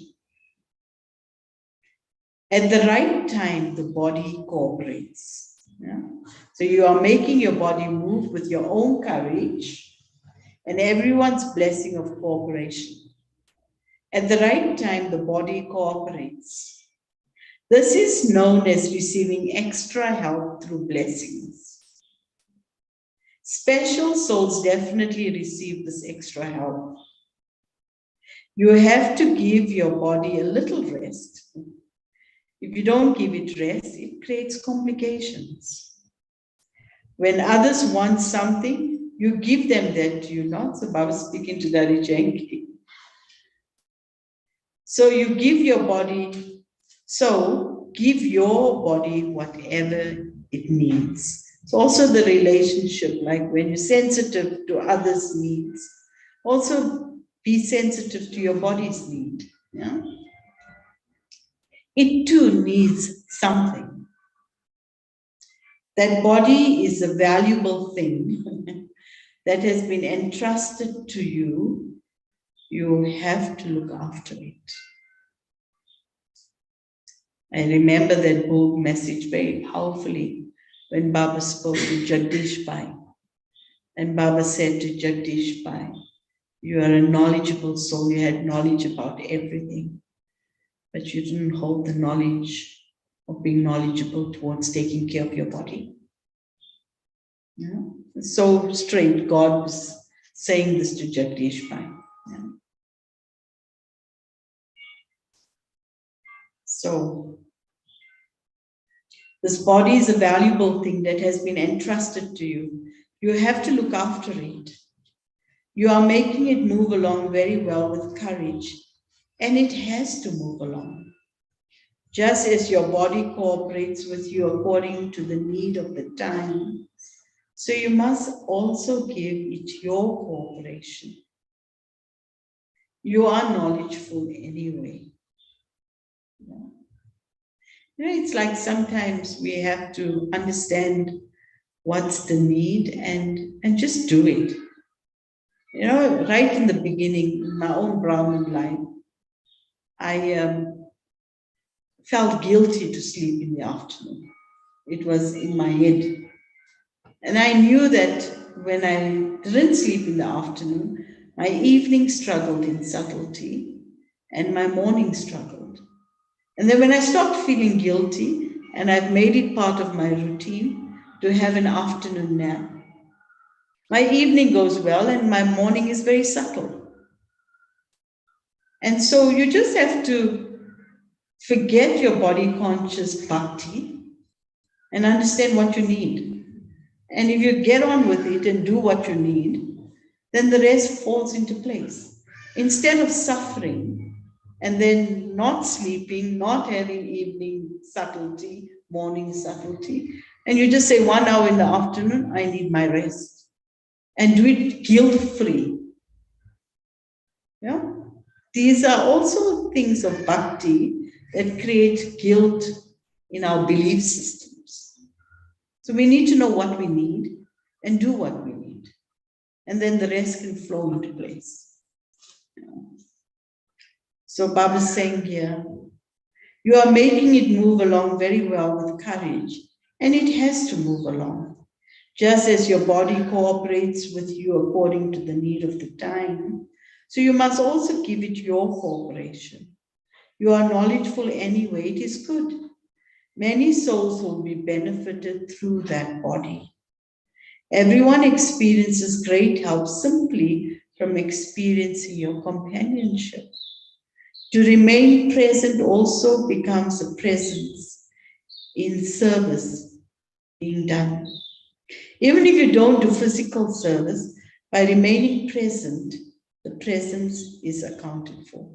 Speaker 2: At the right time, the body cooperates. Yeah? So you are making your body move with your own courage and everyone's blessing of cooperation. At the right time, the body cooperates. This is known as receiving extra help through blessings. Special souls definitely receive this extra help. You have to give your body a little rest. If you don't give it rest, it creates complications. When others want something, you give them that, do you not? So Baba speaking to Dadi Janki. So you give your body, so give your body whatever it needs. It's also the relationship, like when you're sensitive to others' needs, also be sensitive to your body's need. Yeah? It too needs something. That body is a valuable thing that has been entrusted to you. You have to look after it. I remember that book message very powerfully when Baba spoke to Jagdish Pai. And Baba said to Jagdish Pai, you are a knowledgeable soul, you had knowledge about everything. but you didn't hold the knowledge of being knowledgeable towards taking care of your body. Yeah? It's so straight, God was saying this to Jagdish Bhai. Yeah? So, this body is a valuable thing that has been entrusted to you. You have to look after it. You are making it move along very well with courage, and it has to move along. Just as your body cooperates with you according to the need of the time, so you must also give it your cooperation. You are knowledgeful anyway. It's like sometimes we have to understand what's the need and just do it. Right in the beginning, in my own Brahmin life, I felt guilty to sleep in the afternoon. It was in my head. And I knew that when I didn't sleep in the afternoon, my evening struggled in subtlety and my morning struggled. And then when I stopped feeling guilty and I've made it part of my routine to have an afternoon nap, my evening goes well and my morning is very subtle. And so you just have to forget your body conscious bhakti and understand what you need. And if you get on with it and do what you need, then the rest falls into place. Instead of suffering and then not sleeping, not having evening subtlety, morning subtlety, and you just say 1 hour in the afternoon, I need my rest. And do it guilt-free. Yeah? These are also things of bhakti that create guilt in our belief systems. So we need to know what we need and do what we need. And then the rest can flow into place. So Baba's saying here, you are making it move along very well with courage, and it has to move along. Just as your body cooperates with you according to the need of the time, so you must also give it your cooperation. You are knowledgeful anyway, it is good. Many souls will be benefited through that body. Everyone experiences great help simply from experiencing your companionship. To remain present also becomes a presence in service being done. Even if you don't do physical service, by remaining present, the presence is accounted for.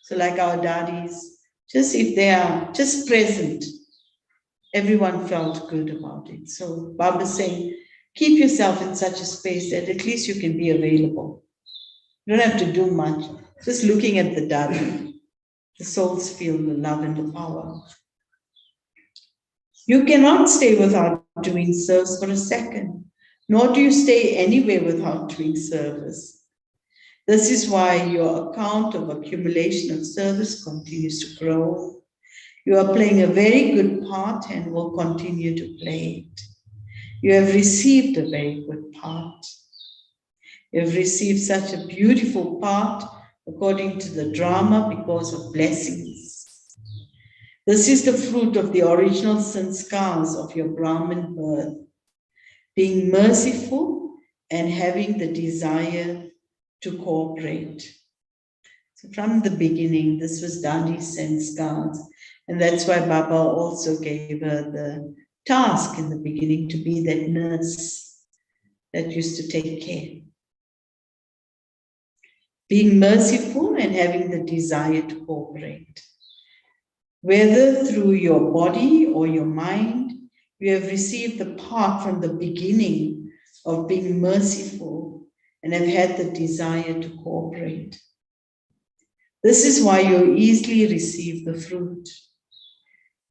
Speaker 2: So like our daddies, just if they are just present, everyone felt good about it. So Baba's saying, keep yourself in such a space that at least you can be available. You don't have to do much. Just looking at the daddy, the souls feel the love and the power. You cannot stay without doing service for a second, nor do you stay anywhere without doing service. This is why your account of accumulation of service continues to grow. You are playing a very good part and will continue to play it. You have received a very good part. You have received such a beautiful part according to the drama because of blessings. This is the fruit of the original sanskars of your Brahmin birth, being merciful and having the desire to cooperate. So from the beginning, this was Dandi's sanskars, and that's why Baba also gave her the task in the beginning to be that nurse that used to take care. Being merciful and having the desire to cooperate. Whether through your body or your mind, you have received the part from the beginning of being merciful and have had the desire to cooperate. This is why you easily receive the fruit.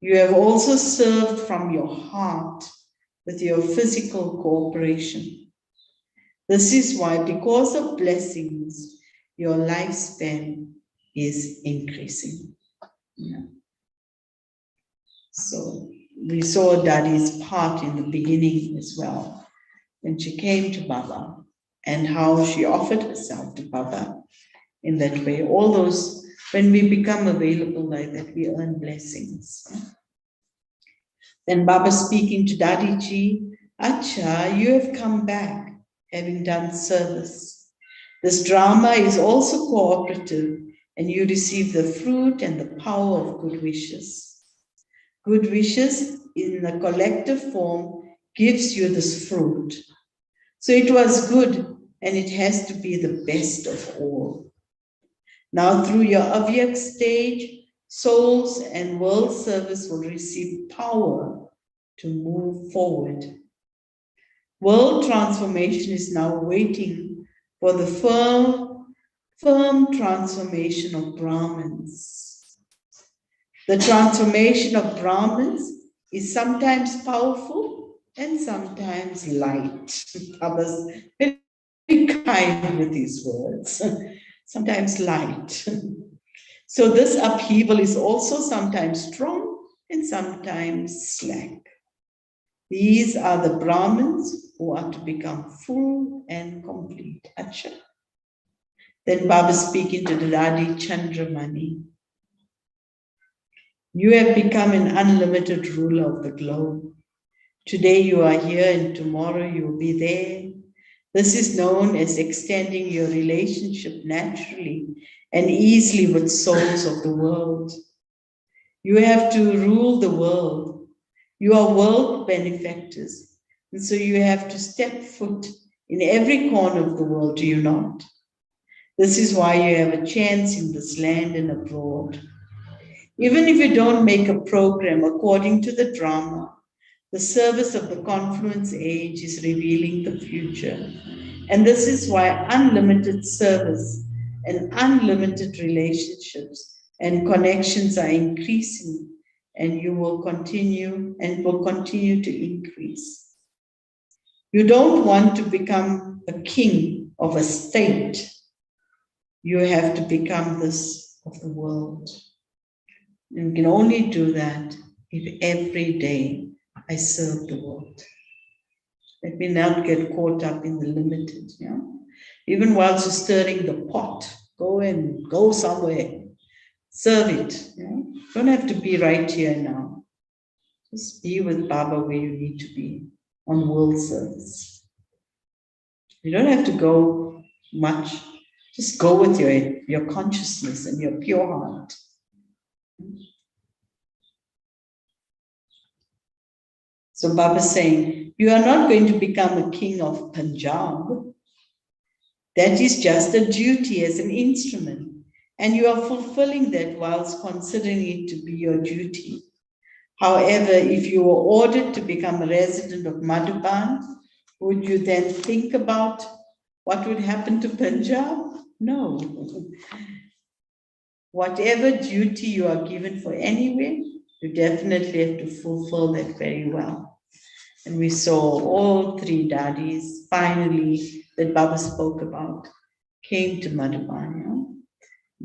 Speaker 2: You have also served from your heart with your physical cooperation. This is why, because of blessings, your lifespan is increasing. Yeah. So we saw Dadi's part in the beginning as well, when she came to Baba and how she offered herself to Baba in that way. All those When we become available like that, we earn blessings. Then Baba speaking to Dadiji, Acha, you have come back, having done service. This drama is also cooperative, and you receive the fruit and the power of good wishes. Good wishes in the collective form gives you this fruit. So it was good, and it has to be the best of all. Now through your Avyakt stage, souls and world service will receive power to move forward. World transformation is now waiting for the firm transformation of Brahmins. The transformation of Brahmins is sometimes powerful and sometimes light. Baba's very kind with these words. Sometimes light. So this upheaval is also sometimes strong and sometimes slack. These are the Brahmins who are to become full and complete. Acha. Then Baba speaking to the Dadi Chandramani. You have become an unlimited ruler of the globe. Today you are here and tomorrow you will be there. This is known as extending your relationship naturally and easily with souls of the world. You have to rule the world. You are world benefactors, and so you have to step foot in every corner of the world, do you not? This is why you have a chance in this land and abroad. Even if you don't make a program according to the drama, the service of the confluence age is revealing the future. And this is why unlimited service and unlimited relationships and connections are increasing, and you will continue to increase. You don't want to become a king of a state. You have to become this of the world. And you can only do that if every day I serve the world. Let me not get caught up in the limited, Even whilst you're stirring the pot, go somewhere, serve it, Don't have to be right here now. Just be with Baba where you need to be on world service. You don't have to go much. Just go with your consciousness and your pure heart. So Baba is saying, you are not going to become a king of Punjab. That is just a duty as an instrument. And you are fulfilling that whilst considering it to be your duty. However, if you were ordered to become a resident of Madhuban, would you then think about what would happen to Punjab? No. Whatever duty you are given for anywhere, you definitely have to fulfill that very well. And we saw all three daddies finally that Baba spoke about came to Madhuban.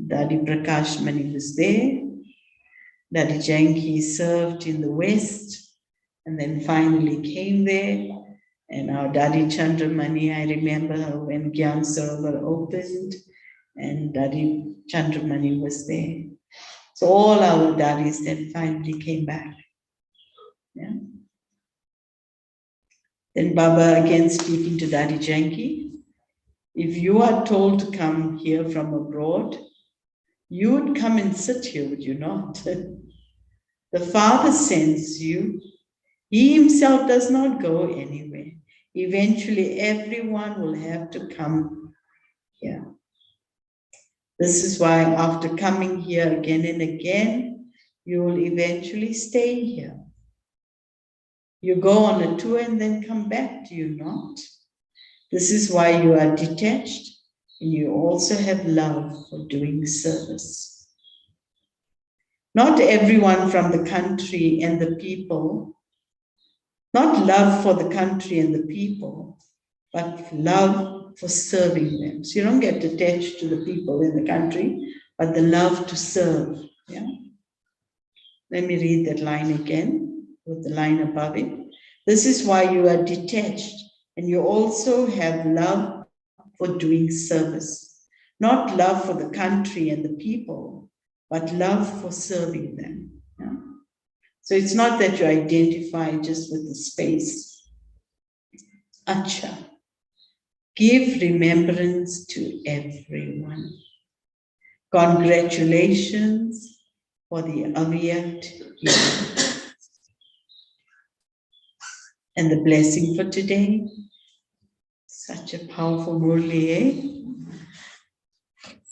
Speaker 2: Daddy Prakash Mani was there. Daddy Janki served in the West and then finally came there. And our Daddy Chandramani, I remember her when Gyan Sarovar opened and Daddy Chandramani was there. So all our daddies then finally came back. Then Baba again speaking to Daddy Janki. If you are told to come here from abroad, you would come and sit here, would you not? The Father sends you. He himself does not go anywhere. Eventually, everyone will have to come here. This is why after coming here again and again, you will eventually stay here. You go on a tour and then come back, do you not? This is why you are detached and you also have love for doing service. Not everyone from the country and the people, not love for the country and the people, but love for serving them. So you don't get attached to the people in the country, but the love to serve. Let me read that line again with the line above it. This is why you are detached and you also have love for doing service. Not love for the country and the people, but love for serving them. Yeah? So it's not that you identify just with the space. Acha. Give remembrance to everyone. Congratulations for the Avyakt year. And the blessing for today. Such a powerful Murli, eh?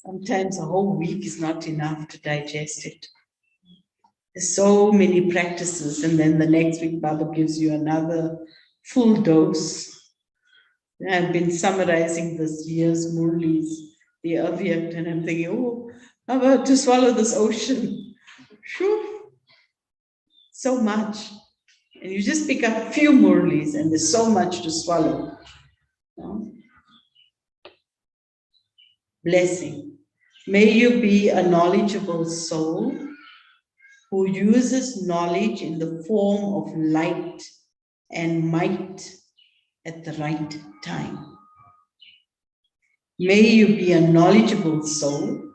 Speaker 2: Sometimes a whole week is not enough to digest it. There's so many practices, and then the next week Baba gives you another full dose. I've been summarizing this year's Murlis, the Avyakt, and I'm thinking, oh, I'm about to swallow this ocean. Whew. So much. And you just pick up a few Murlis, and there's so much to swallow. No? Blessing. May you be a knowledgeable soul who uses knowledge in the form of light and might at the right time. May you be a knowledgeable soul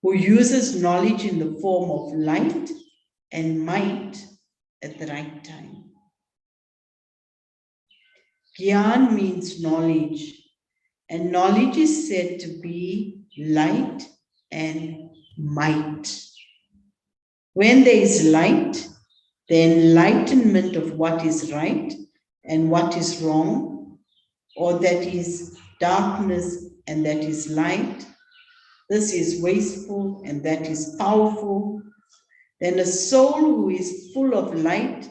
Speaker 2: who uses knowledge in the form of light and might at the right time. Gyan means knowledge, and knowledge is said to be light and might. When there is light, the enlightenment of what is right and what is wrong, or that is darkness and that is light, this is wasteful and that is powerful, then a soul who is full of light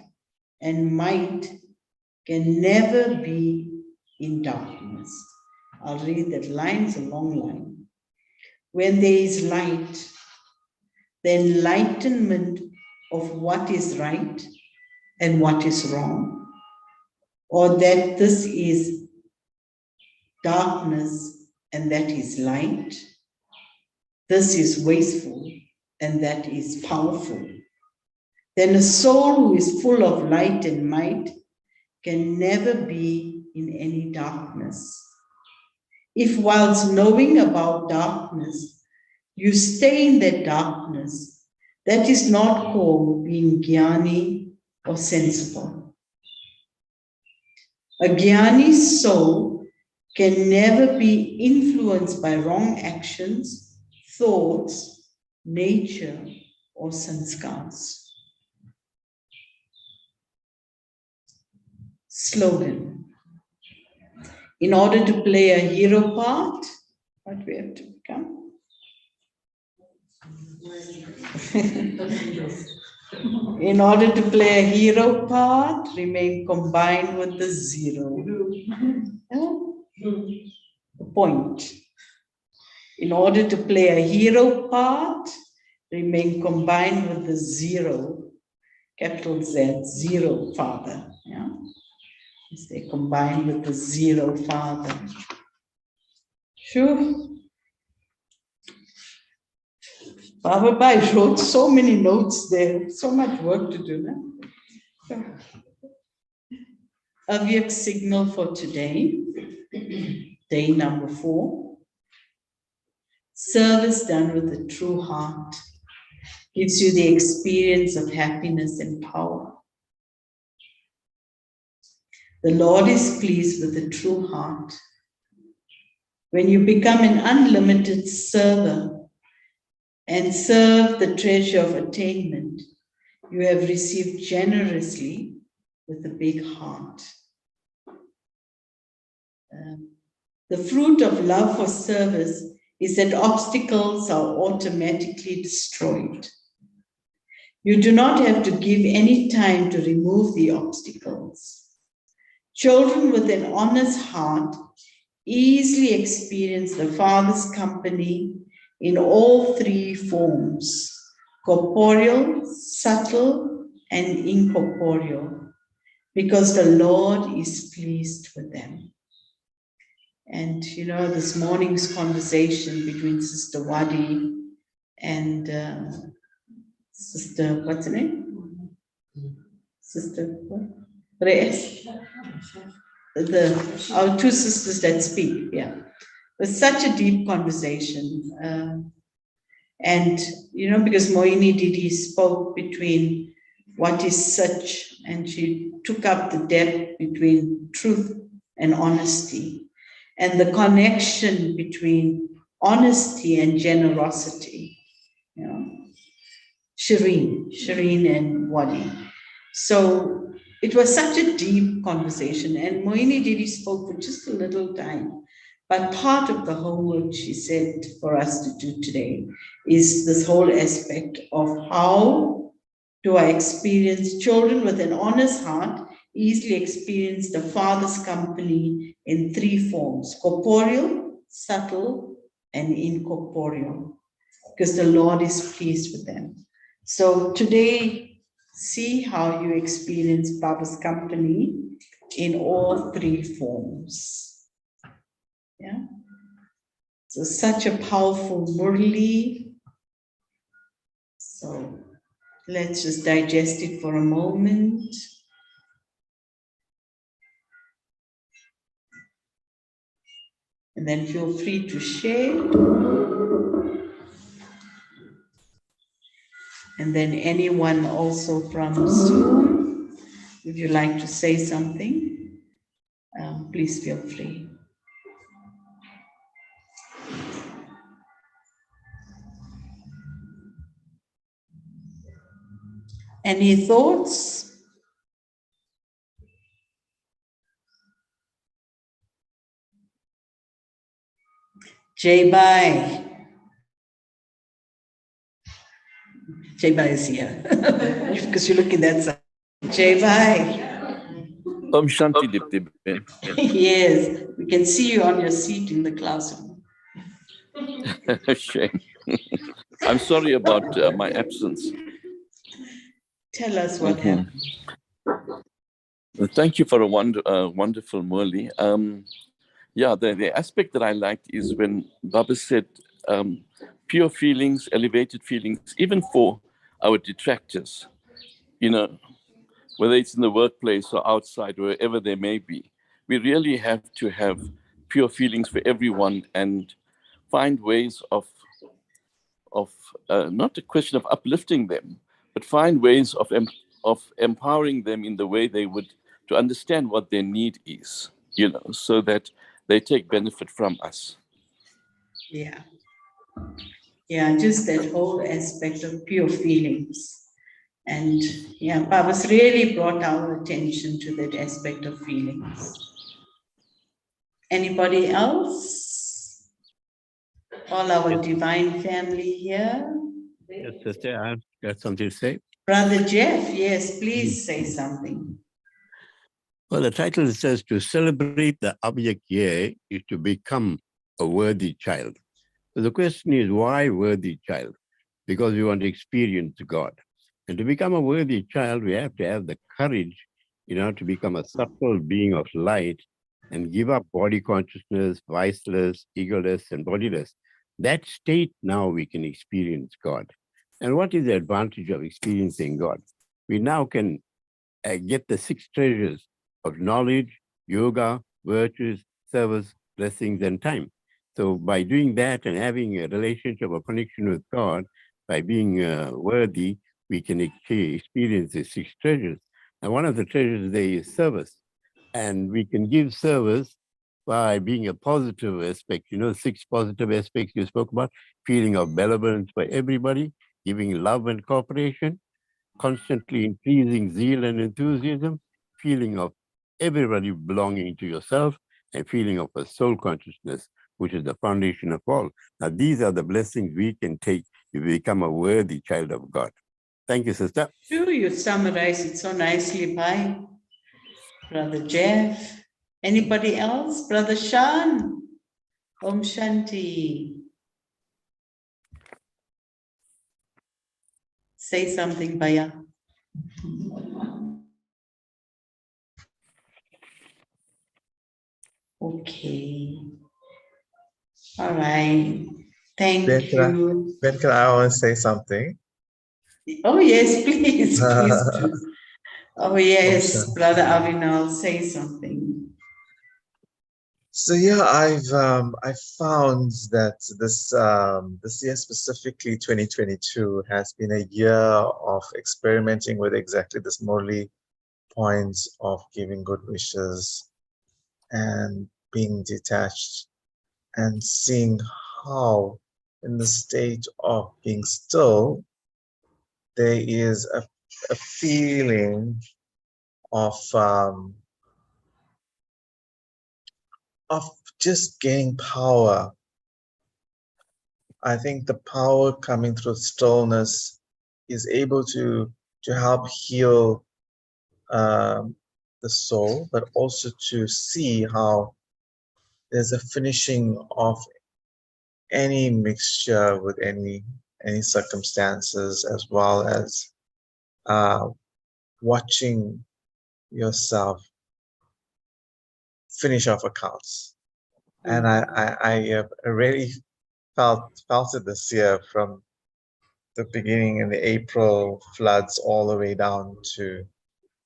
Speaker 2: and might can never be in darkness. I'll read that line, it's a long line. When there is light, the enlightenment of what is right and what is wrong, or that this is darkness and that is light, this is wasteful and that is powerful, then a soul who is full of light and might can never be in any darkness. If whilst knowing about darkness, you stay in that darkness, that is not called being jnani or sensible. A jnani soul can never be influenced by wrong actions, thoughts, nature, or sanskars. Slogan. In order to play a hero part, what do we have to become? In order to play a hero part, remain combined with the zero. The point. In order to play a hero part, remain combined with the zero, capital Z, zero father. Yeah? They combine with the zero father. Sure. Baba Bhai wrote so many notes there, so much work to do. No? Avyakt signal for today, day number 4. Service done with a true heart gives you the experience of happiness and power. The Lord is pleased with a true heart. When you become an unlimited server and serve the treasure of attainment, you have received generously with a big heart. The fruit of love for service is that obstacles are automatically destroyed. You do not have to give any time to remove the obstacles. Children with an honest heart easily experience the Father's company in all 3 forms, corporeal, subtle, and incorporeal, because the Lord is pleased with them. And you know, this morning's conversation between Sister Wadi and Sister, what's her name? Sister what? Reyes. Our 2 sisters that speak, yeah. It was such a deep conversation. And, you know, because Moini Didi spoke between what is such, and she took up the depth between truth and honesty, and the connection between honesty and generosity, you know, Shireen and Wadi. So it was such a deep conversation, and Moini Didi spoke for just a little time. But part of the homework, she said, for us to do today is this whole aspect of how do I experience children with an honest heart, easily experience the Father's company in three forms: corporeal, subtle, and incorporeal, because the Lord is pleased with them. So today, see how you experience Baba's company in all three forms. Yeah. So such a powerful Murli. So let's just digest it for a moment. And then feel free to share. And then anyone also from Zoom, if you'd like to say something, please feel free. Any thoughts? Jai Bai. Jai Bai is here. Because you're looking that side. Jai Bai.
Speaker 5: Om Shanti Dipty.
Speaker 2: Yes, we can see you on your seat in the classroom.
Speaker 5: Shame. I'm sorry about my absence.
Speaker 2: Tell us what happened.
Speaker 5: Thank you for a wonderful Murli. Yeah, the aspect that I liked is when Baba said pure feelings, elevated feelings, even for our detractors, you know, whether it's in the workplace or outside, wherever they may be. We really have to have pure feelings for everyone and find ways of not a question of uplifting them, but find ways of empowering them in the way they would, to understand what their need is, you know, so that they take benefit from us.
Speaker 2: Yeah. Yeah, just that whole aspect of pure feelings. And yeah, Baba's really brought our attention to that aspect of feelings. Anybody else? All our divine family here?
Speaker 6: Yes, sister, I've got something to say.
Speaker 2: Brother Jeff, yes, please say something.
Speaker 6: Well, the title says to celebrate the Avyakt year is to become a worthy child. So the question is, why worthy child? Because we want to experience God. And to become a worthy child, we have to have the courage, you know, to become a subtle being of light and give up body consciousness, viceless, egoless, and bodiless. That state now we can experience God. And what is the advantage of experiencing God? We now can get the 6 treasures of knowledge, yoga, virtues, service, blessings, and time. So by doing that and having a relationship or connection with God, by being worthy, we can experience the 6 treasures. And one of the treasures there is service. And we can give service by being a positive aspect. You know, 6 positive aspects you spoke about: feeling of benevolence by everybody, giving love and cooperation, constantly increasing zeal and enthusiasm, feeling of everybody belonging to yourself, and feeling of a soul consciousness, which is the foundation of all. Now, these are the blessings we can take if we become a worthy child of God. Thank you, sister.
Speaker 2: Sure, you summarized it so nicely by Brother Jeff. Anybody else? Brother Shan? Om Shanti. Say something, Baya. Okay. All right. Thank you.
Speaker 4: When can I always say something?
Speaker 2: Oh, yes, please, please do. Oh, yes, Brother Avinal, say something.
Speaker 4: So yeah, I've found that this year, specifically 2022, has been a year of experimenting with exactly this Murli points of giving good wishes and being detached and seeing how, in the state of being still, there is a feeling of just gaining power. I think the power coming through stillness is able to help heal the soul, but also to see how there's a finishing of any mixture with any circumstances, as well as watching yourself finish off accounts. And I really felt it this year, from the beginning in the April floods all the way down to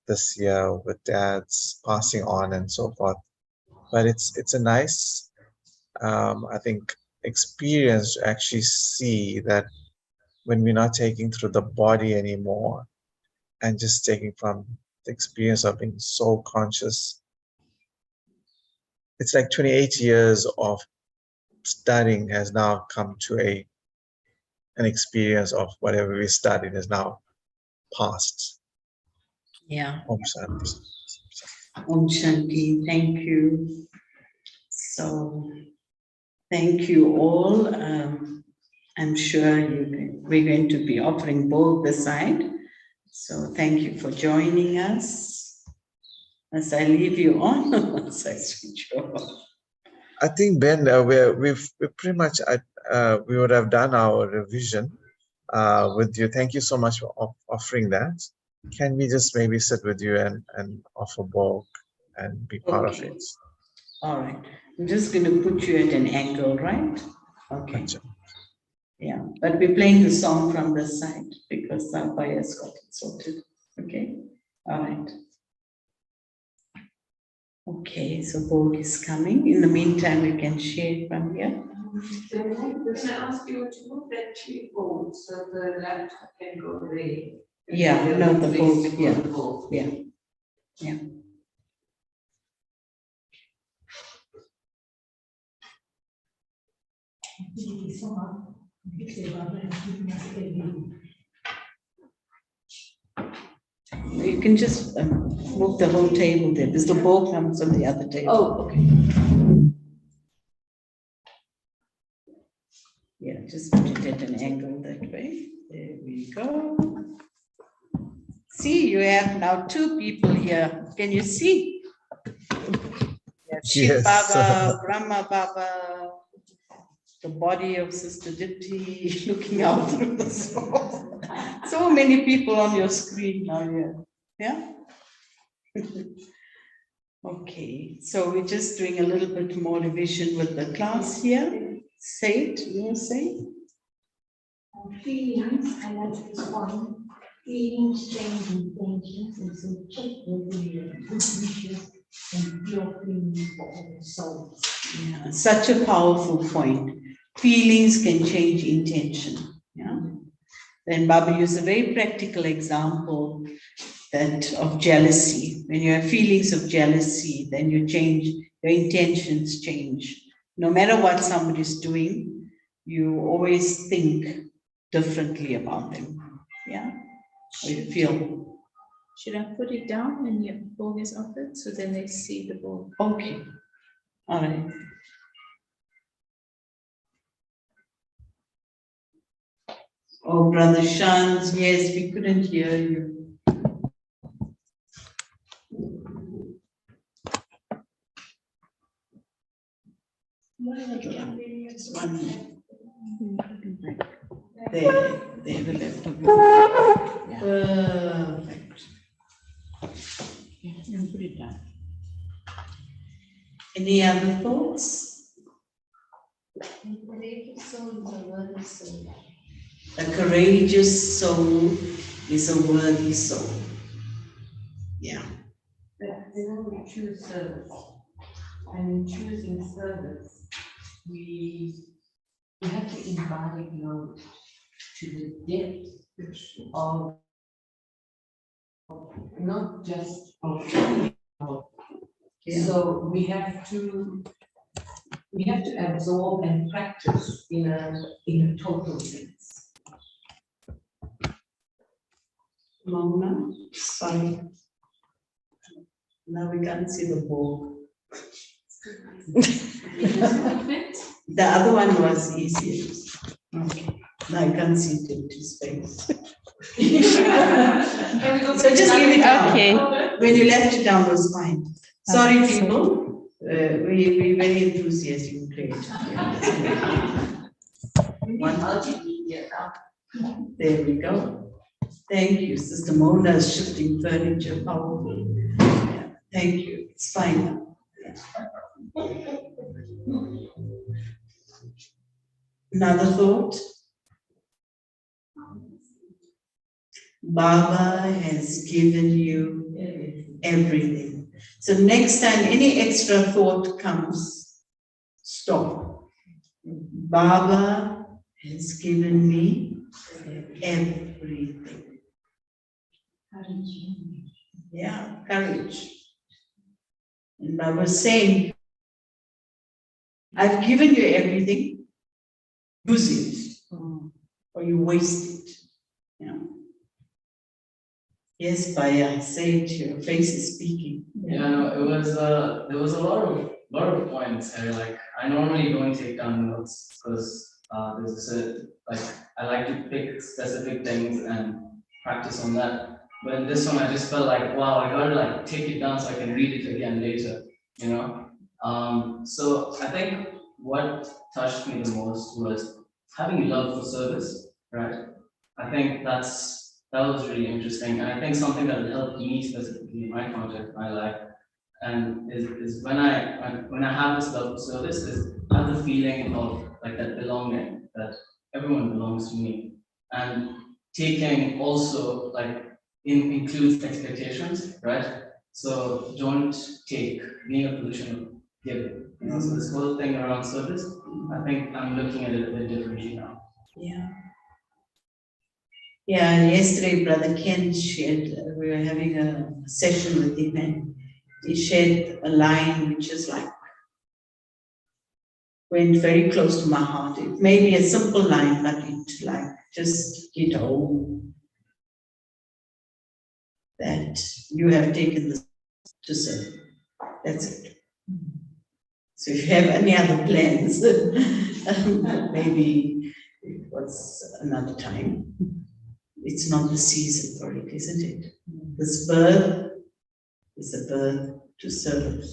Speaker 4: this year with dads passing on and so forth. But it's a nice, I think, experience to actually see that when we're not taking through the body anymore and just taking from the experience of being so conscious. It's like 28 years of studying has now come to an experience of whatever we studied is now past.
Speaker 2: Yeah.
Speaker 4: Om Shanti.
Speaker 2: Om Shanti, thank you. So, thank you all. I'm sure we're going to be offering both the side. So thank you for joining us. As I leave you on, once I switch over.
Speaker 4: I think, Ben, we've pretty much we would have done our revision with you. Thank you so much for offering that. Can we just maybe sit with you and offer Bog and be part of it?
Speaker 2: All right. I'm just going to put you at an angle, right? Okay.
Speaker 4: Gotcha.
Speaker 2: Yeah, but we're playing the song from this side because Sampaya's got it sorted. Okay. All right. Okay, so Bog is coming. In the meantime, we can share from here.
Speaker 3: Can I ask you to move that tree forward so the laptop can go there?
Speaker 2: Yeah, no, the Bog, yeah. Yeah. You can just move the whole table there, because the ball comes on the other table.
Speaker 3: Oh, okay.
Speaker 2: Yeah, just put it at an angle that way. There we go. See, you have now two people here. Can you see? Shiv
Speaker 4: Yes.
Speaker 2: Baba, Brahma Baba, the body of Sister Dipty looking out through the soul. So many people on your screen now here. Yeah? Okay, so we're just doing a little bit more revision with the class here. Say it, you want to say?
Speaker 7: Feelings, I like this point. Feelings change intentions, and so check whether you have good wishes and pure feelings for all souls.
Speaker 2: Yeah, such a powerful point. Feelings can change intention. Yeah. Then Baba used a very practical example that of jealousy. When you have feelings of jealousy, then you change, your intentions change. No matter what somebody's doing, you always think differently about them. Yeah? Or you feel.
Speaker 8: Should I put it down when your ball is offered so then they see the ball?
Speaker 2: Okay. All right. Oh, Brother Shans, yes, we couldn't hear you. Just 1 minute. There, the left of you. Perfect. Yeah, put it down. Any other thoughts? A courageous soul is a worthy soul. Yeah.
Speaker 7: But they only choose And in choosing service, we have to embody knowledge to the depth of not just of so we have to absorb and practice in a total sense.
Speaker 2: Mona, sorry. Now we can't see the board. The other one was easier. Okay. Now I can't see Dipty's face. So just leave it out.
Speaker 8: Okay.
Speaker 2: When you left it down, it was fine. Sorry, people. We very enthusiastic played. One multimedia. There we go. Thank you. Sister Mona is shifting furniture powerful. Yeah, thank you. It's fine now. Another thought. Baba has given you everything. So next time any extra thought comes, stop. Baba has given me everything. Yeah, courage. And Baba was saying, I've given you everything, use it, or you waste it. Yeah. Yes, Baya, say it, your face is speaking.
Speaker 9: Yeah, no, it was there was a lot of points here. Like I normally don't take down notes because there's like I like to pick specific things and practice on that. But in this one, I just felt like, wow, I gotta like take it down so I can read it again later, you know. So I think what touched me the most was having love for service, right? I think that was really interesting, and I think something that helped me specifically in my context, my life, and is when I have this love for service, is I have the feeling of like that belonging, that everyone belongs to me, and taking also like includes expectations, right? So don't take being a position of giving. You know, so this whole thing around service, I think I'm looking at it a bit differently now.
Speaker 2: Yeah. Yeah, and yesterday Brother Ken shared, we were having a session with him and he shared a line which is like, went very close to my heart. It may be a simple line, but it like just hit home. That you have taken this to serve. That's it. So if you have any other plans, maybe it was another time. It's not the season for it, isn't it? This birth is a birth to serve.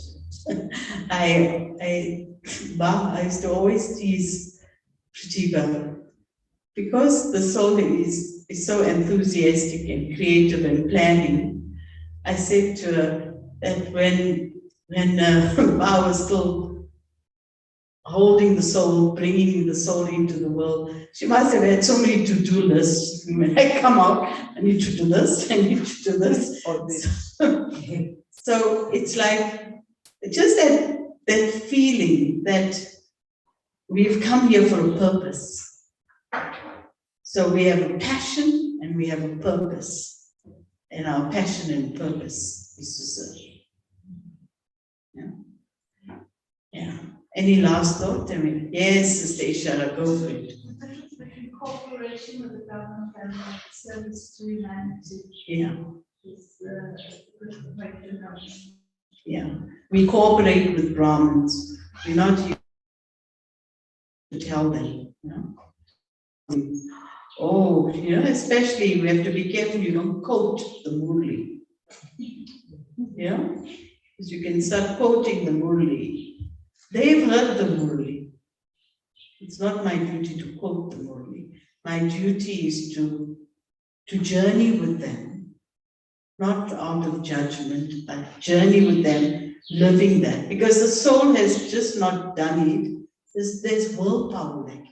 Speaker 2: I used to always tease Pratibha because the soul is so enthusiastic and creative and planning. I said to her that when Ba was still holding the soul, bringing the soul into the world, she must have had so many to-do lists. When I come out, I need to do this, I need to do this. Or this. So it's like, just that feeling that we've come here for a purpose. So we have a passion and we have a purpose. And our passion and purpose is to serve. Yeah. Yeah. Any last thought? I mean, yes, Sister Ishara, go for it.
Speaker 3: The cooperation with the government and service to humanity
Speaker 2: Yeah.
Speaker 3: is good way to go.
Speaker 2: Yeah. We cooperate with Brahmins. We're not here to tell them, you know. Oh, you know, especially we have to be careful you don't quote the Murli. Yeah? Because you can start quoting the Murli. They've heard the Murli. It's not my duty to quote the Murli. My duty is to journey with them, not out of judgment, but journey with them, living that. Because the soul has just not done it. There's willpower lacking.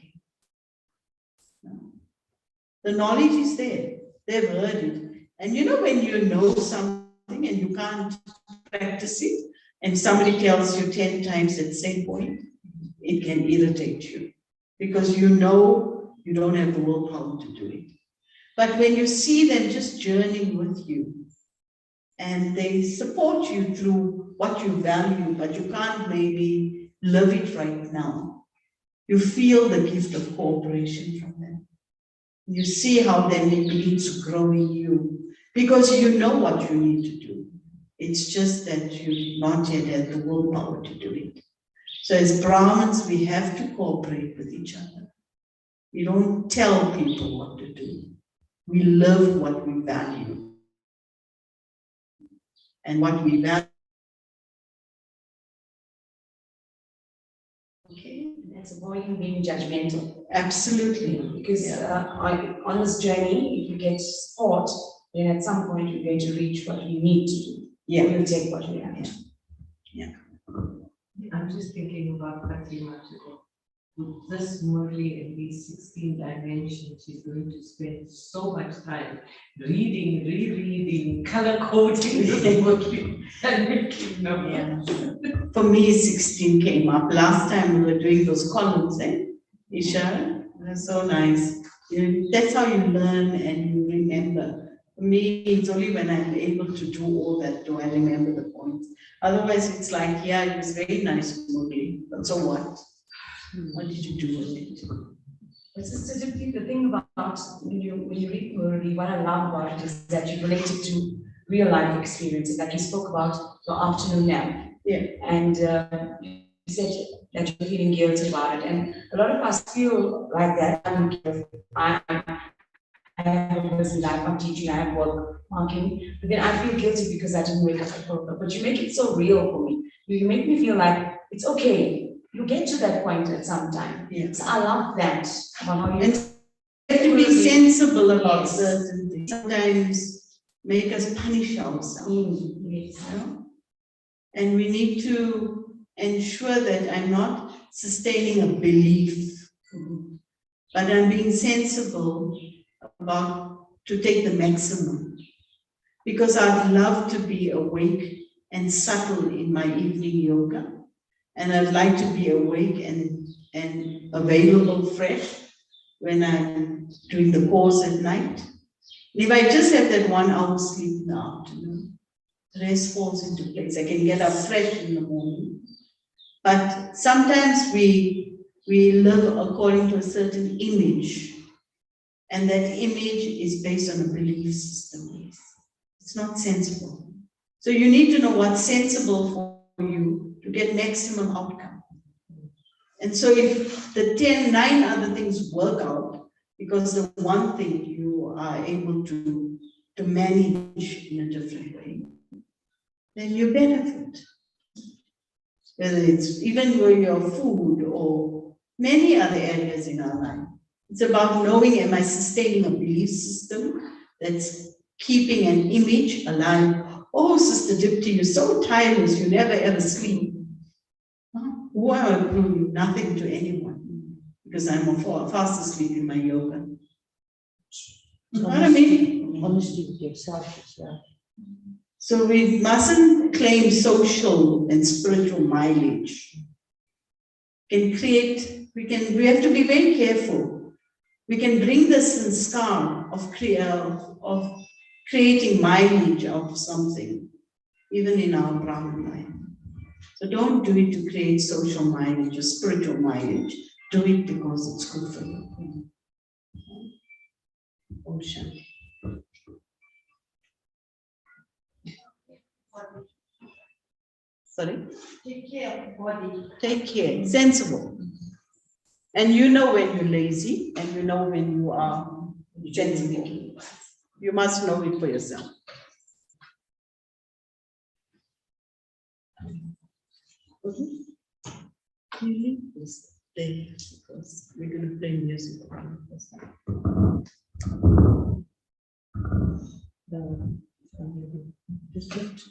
Speaker 2: The knowledge is there. They've heard it. And you know when you know something and you can't practice it, and somebody tells you 10 times at the same point, it can irritate you because you know you don't have the willpower to do it. But when you see them just journeying with you and they support you through what you value, but you can't maybe live it right now, you feel the gift of cooperation from them. You see how they may begin to grow in you because you know what you need to do. It's just that you've not yet had the willpower to do it. So as Brahmins, we have to cooperate with each other. We don't tell people what to do. We live what we value. And what we value. Okay.
Speaker 7: That's avoiding being judgmental.
Speaker 2: Absolutely.
Speaker 7: Because on this journey, if you get support, then at some point you're going to reach what you need to do.
Speaker 2: Yeah.
Speaker 7: You'll take what you have to.
Speaker 2: Yeah.
Speaker 10: I'm just thinking about Fatima to go. With this Murli and these 16 dimensions, she's going to spend so much time reading, rereading, color coding the Murli and making numbers.
Speaker 2: Yeah. For me, 16 came up. Last time we were doing those columns, Isha, that's so nice. That's how you learn and you remember. For me, it's only when I'm able to do all that do I remember the points. Otherwise, it's like, yeah, it was very nice, Murli, but so what? What did you do with it?
Speaker 7: But Sister Dipty, the thing about when you read Murli, what I love about it is that you relate it to real life experiences. Like you spoke about your afternoon nap.
Speaker 2: Yeah.
Speaker 7: And you said that you're feeling guilty about it. And a lot of us feel like that. I have a busy life, I'm teaching, I have work, marking, but then I feel guilty because I didn't wake up appropriate. But you make it so real for me. You make me feel like it's okay. You get to that point at some time.
Speaker 2: Yes.
Speaker 7: So I love that about how you
Speaker 2: and have to be sensible about
Speaker 7: Yes.
Speaker 2: certain things. Sometimes make us punish ourselves.
Speaker 7: Yes.
Speaker 2: You know? And we need to ensure that I'm not sustaining a belief, but I'm being sensible about to take the maximum. Because I'd love to be awake and subtle in my evening yoga. And I'd like to be awake and available fresh when I'm doing the course at night. And if I just have that 1 hour sleep in the afternoon, the rest falls into place. I can get up fresh in the morning. But sometimes we live according to a certain image. And that image is based on a belief system. It's not sensible. So you need to know what's sensible for you to get maximum outcome. And so if the 9 other things work out, because the one thing you are able to manage in a different way, then you benefit. Whether it's even with your food or many other areas in our life. It's about knowing, am I sustaining a belief system that's keeping an image alive? Oh, Sister Dipty, you're so tireless, you never ever sleep. Who am I proving? Nothing to anyone, because I'm fast asleep in my yoga. You know what I mean?
Speaker 7: Honesty with yourself as well.
Speaker 2: So we mustn't claim social and spiritual mileage. We have to be very careful. We can bring this sanskar of creating mileage of something, even in our Brahman life. So don't do it to create social mileage or spiritual mileage. Do it because it's good for you. Om Shanti. Sorry?
Speaker 7: Take care of the body.
Speaker 2: Take care, sensible. And you know when you're lazy and you know when you are sensible. You must know it for yourself. Okay. You leave this there because we're going to play music around this. Just lift.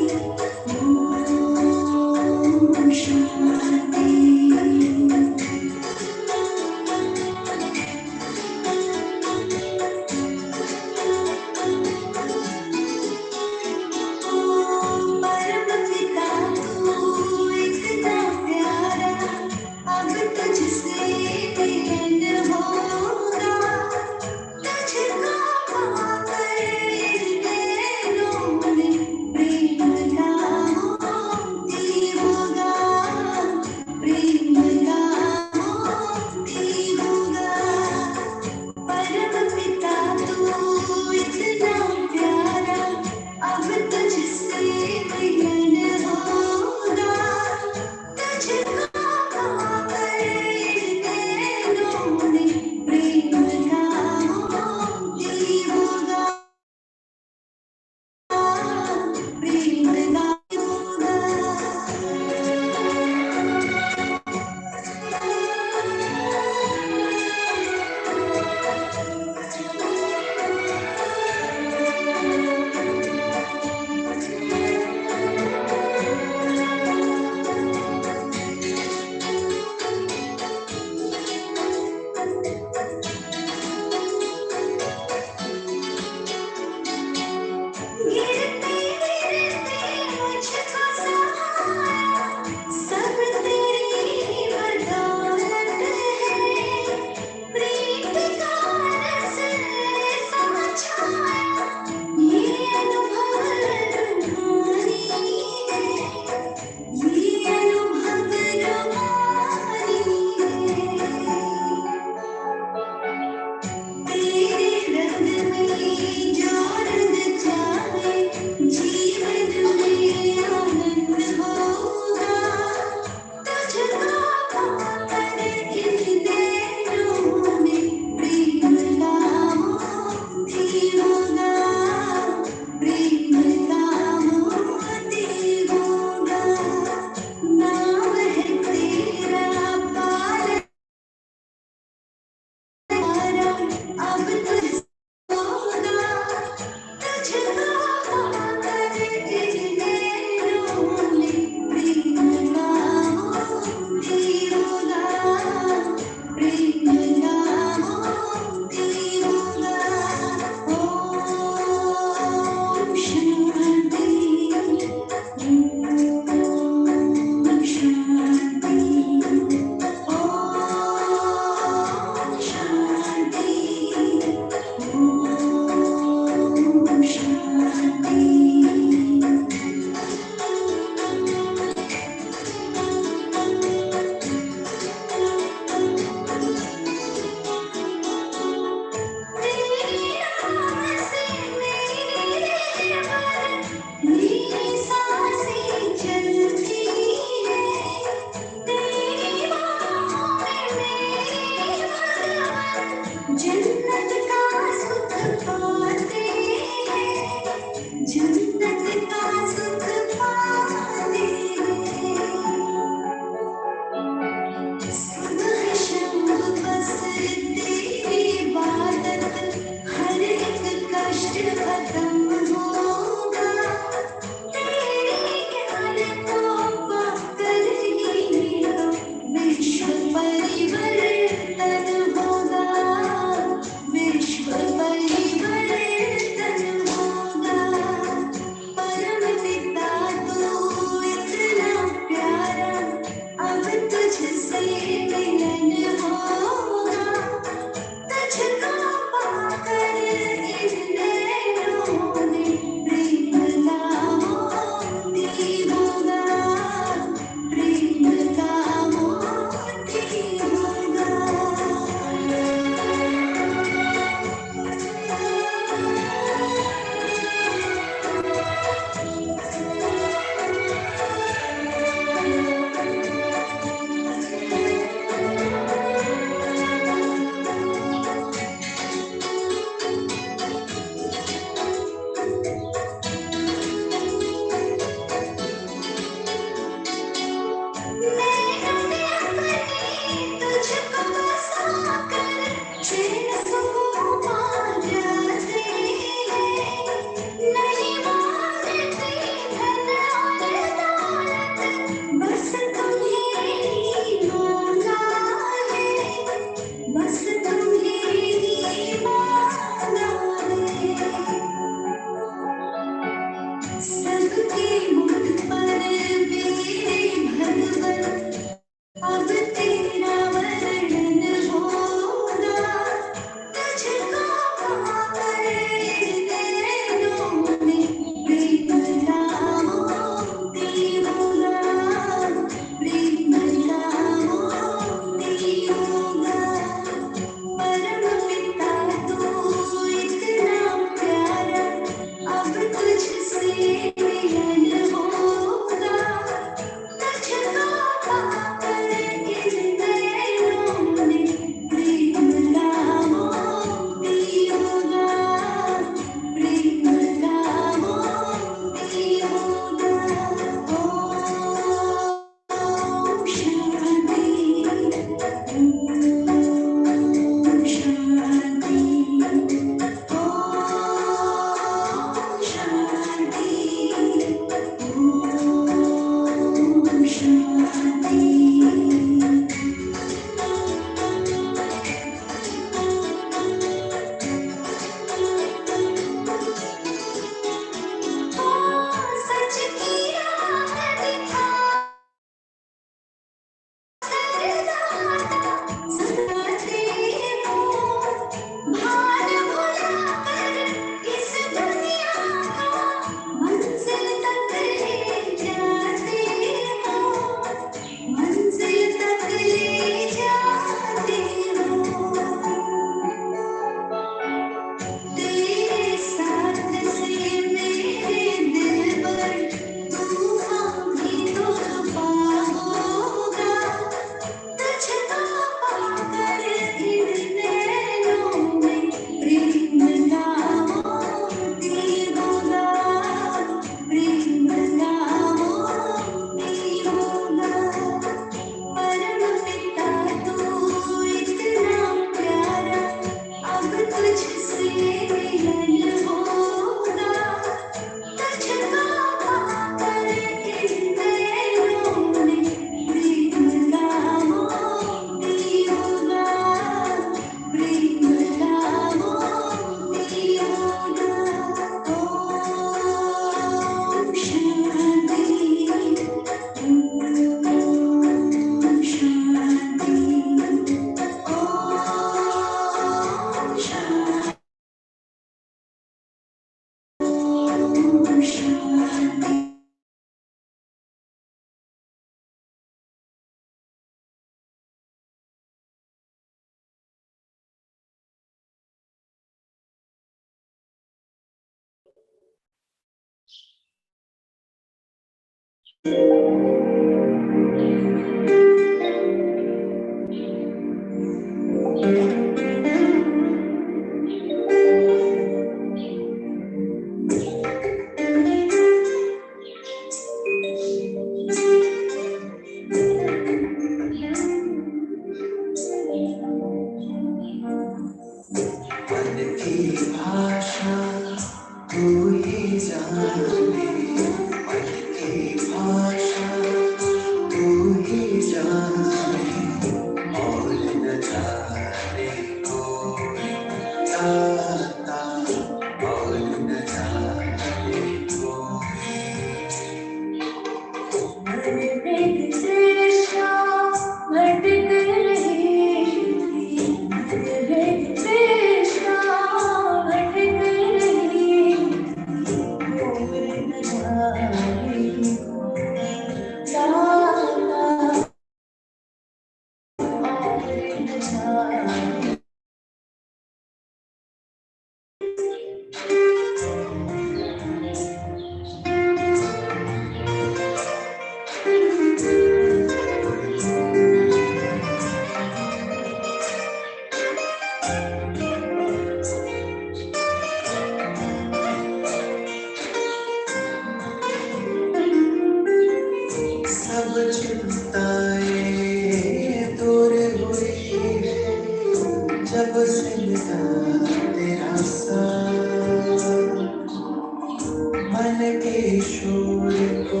Speaker 1: शोर को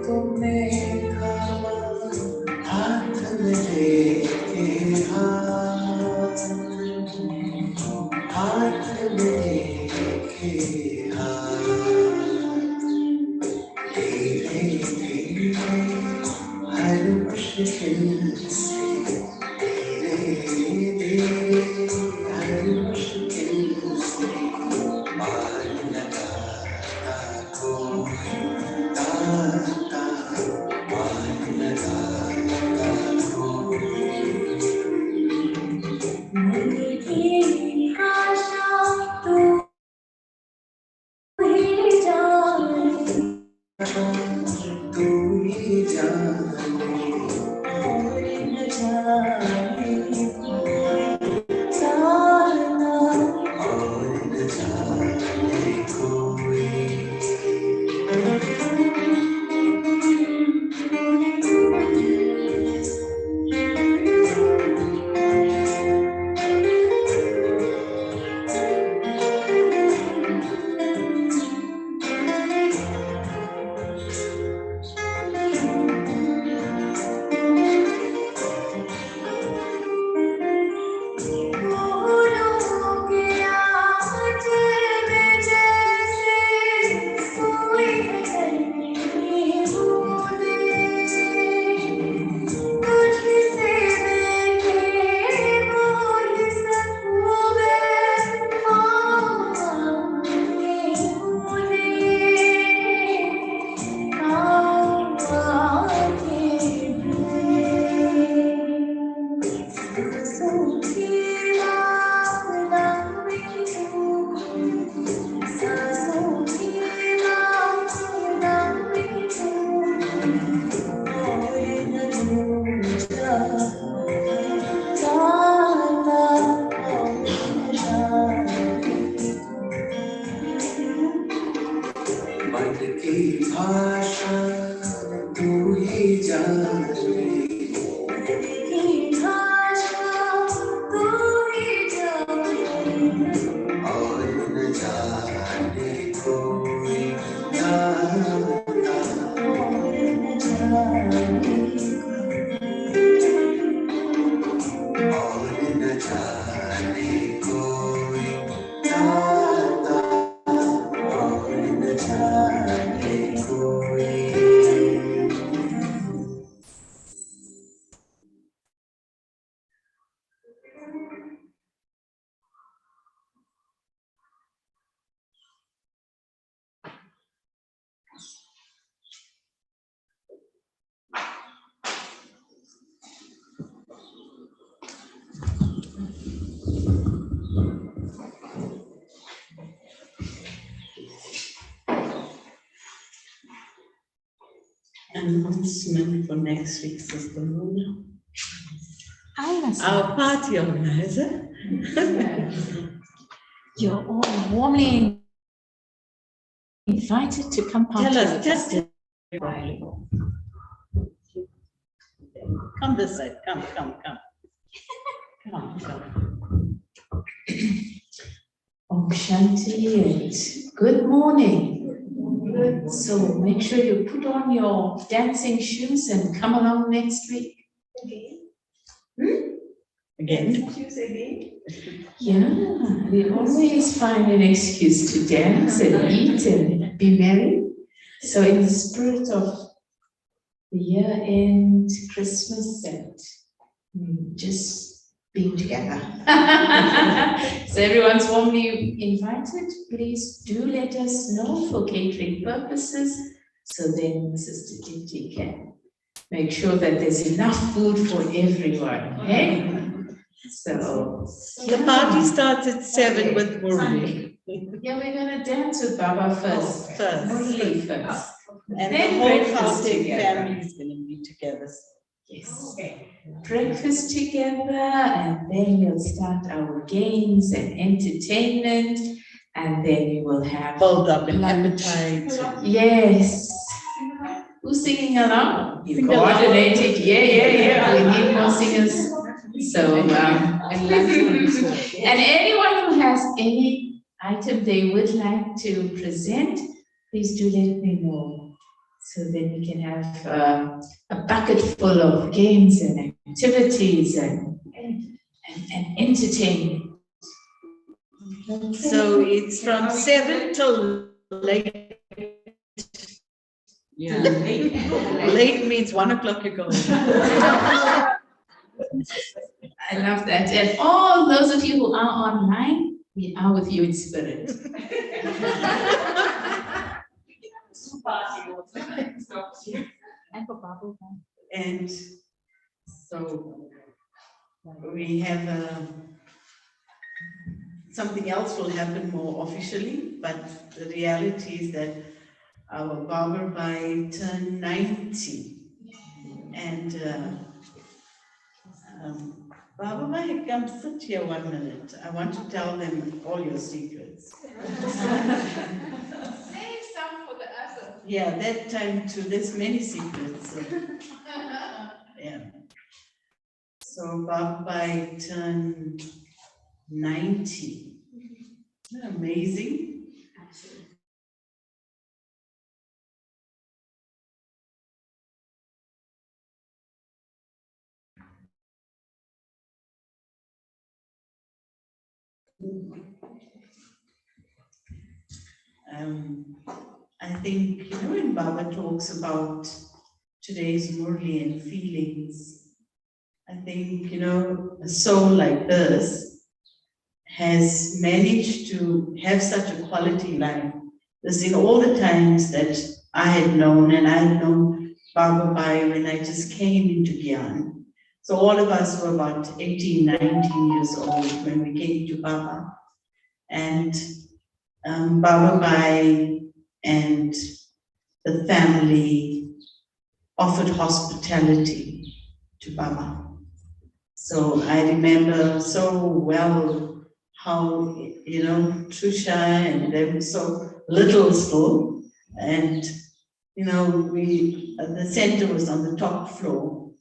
Speaker 1: तुमने थामा, हाथ में लेके हाथ, हाथ में लेके हाथ, धीरे धीरे हर मुश्किल से, धीरे धीरे हर मुश्किल से पार लगाता कोई ताता, पार लगाता कोई।
Speaker 7: मुर्गी आशा तू ही जाने,
Speaker 1: तू ही जाने,
Speaker 7: और न जाने जाना।
Speaker 1: और न जाने कोई।
Speaker 7: फूलों के आँच में जैसे सोई है बूंदें, तुझसे देखे बोल सकूं मैं आँखें मूंदे, आँखें मूंदे। सांसों की माला में क्यों, सांसों की माला में क्यों, और न जाना जाना, और न जाने।
Speaker 1: मन की भाषा तू ही जाने,
Speaker 7: की भाषा तू ही जाने,
Speaker 1: और न जाने कोई जाता,
Speaker 7: और न जाने
Speaker 1: और न जाने कोई जाता, और न जाने कोई।
Speaker 2: Announcement for next week, Sister Murli.
Speaker 8: Alice,
Speaker 2: Our party organizer.
Speaker 8: you're all warmly invited to come party.
Speaker 2: Tell us,
Speaker 8: with
Speaker 2: just come this side, come. Come.
Speaker 11: Om Shanti and good morning. So make sure you put on your dancing shoes and come along next week.
Speaker 2: Again.
Speaker 11: Yeah, we always find an excuse to dance and eat and be merry. So in the spirit of the year-end Christmas and just being together. So everyone's warmly invited. Please do let us know for catering purposes, so then Sister Dipty can make sure that there's enough food for everyone. Okay? So
Speaker 2: The party starts at 7 with Murli.
Speaker 11: yeah, we're gonna dance with Baba first. Murli first.
Speaker 2: And
Speaker 11: Then
Speaker 2: the whole
Speaker 11: breakfast
Speaker 2: Gauteng
Speaker 11: together.
Speaker 2: family is going to be together.
Speaker 11: Yes. Breakfast together, and then we'll start our games and entertainment, and then we will have
Speaker 2: Build up an
Speaker 11: lunch.
Speaker 2: appetite.
Speaker 11: Yes. Who's singing along? You
Speaker 2: Sing along.
Speaker 11: coordinated. Yeah. We need more singers. So, and anyone who has any item they would like to present, please do let me know. So then we can have a bucket full of games and activities and entertainment.
Speaker 2: So it's from 7 till late. Yeah, late. Late means 1 o'clock you go.
Speaker 11: I love that. And all those of you who are online, we are with you in spirit.
Speaker 2: And so we have something else will happen more officially, but the reality is that our Baba Bai turned 90. And Baba Bai, come sit here 1 minute. I want to tell them all your secrets.
Speaker 11: Save some for the other.
Speaker 2: Yeah, that time too, there's many secrets. Yeah. So Baba Bai turned 90. Isn't that amazing? I think, when Baba talks about today's Murli and feelings, I think, a soul like this has managed to have such a quality life. This in all the times that I had known, and I had known Baba Bai when I just came into Gyan. So all of us were about 18, 19 years old when we came to Baba. And Baba Bai and the family offered hospitality to Baba. So I remember so well how, Trusha and them so little still. And, the center was on the top floor.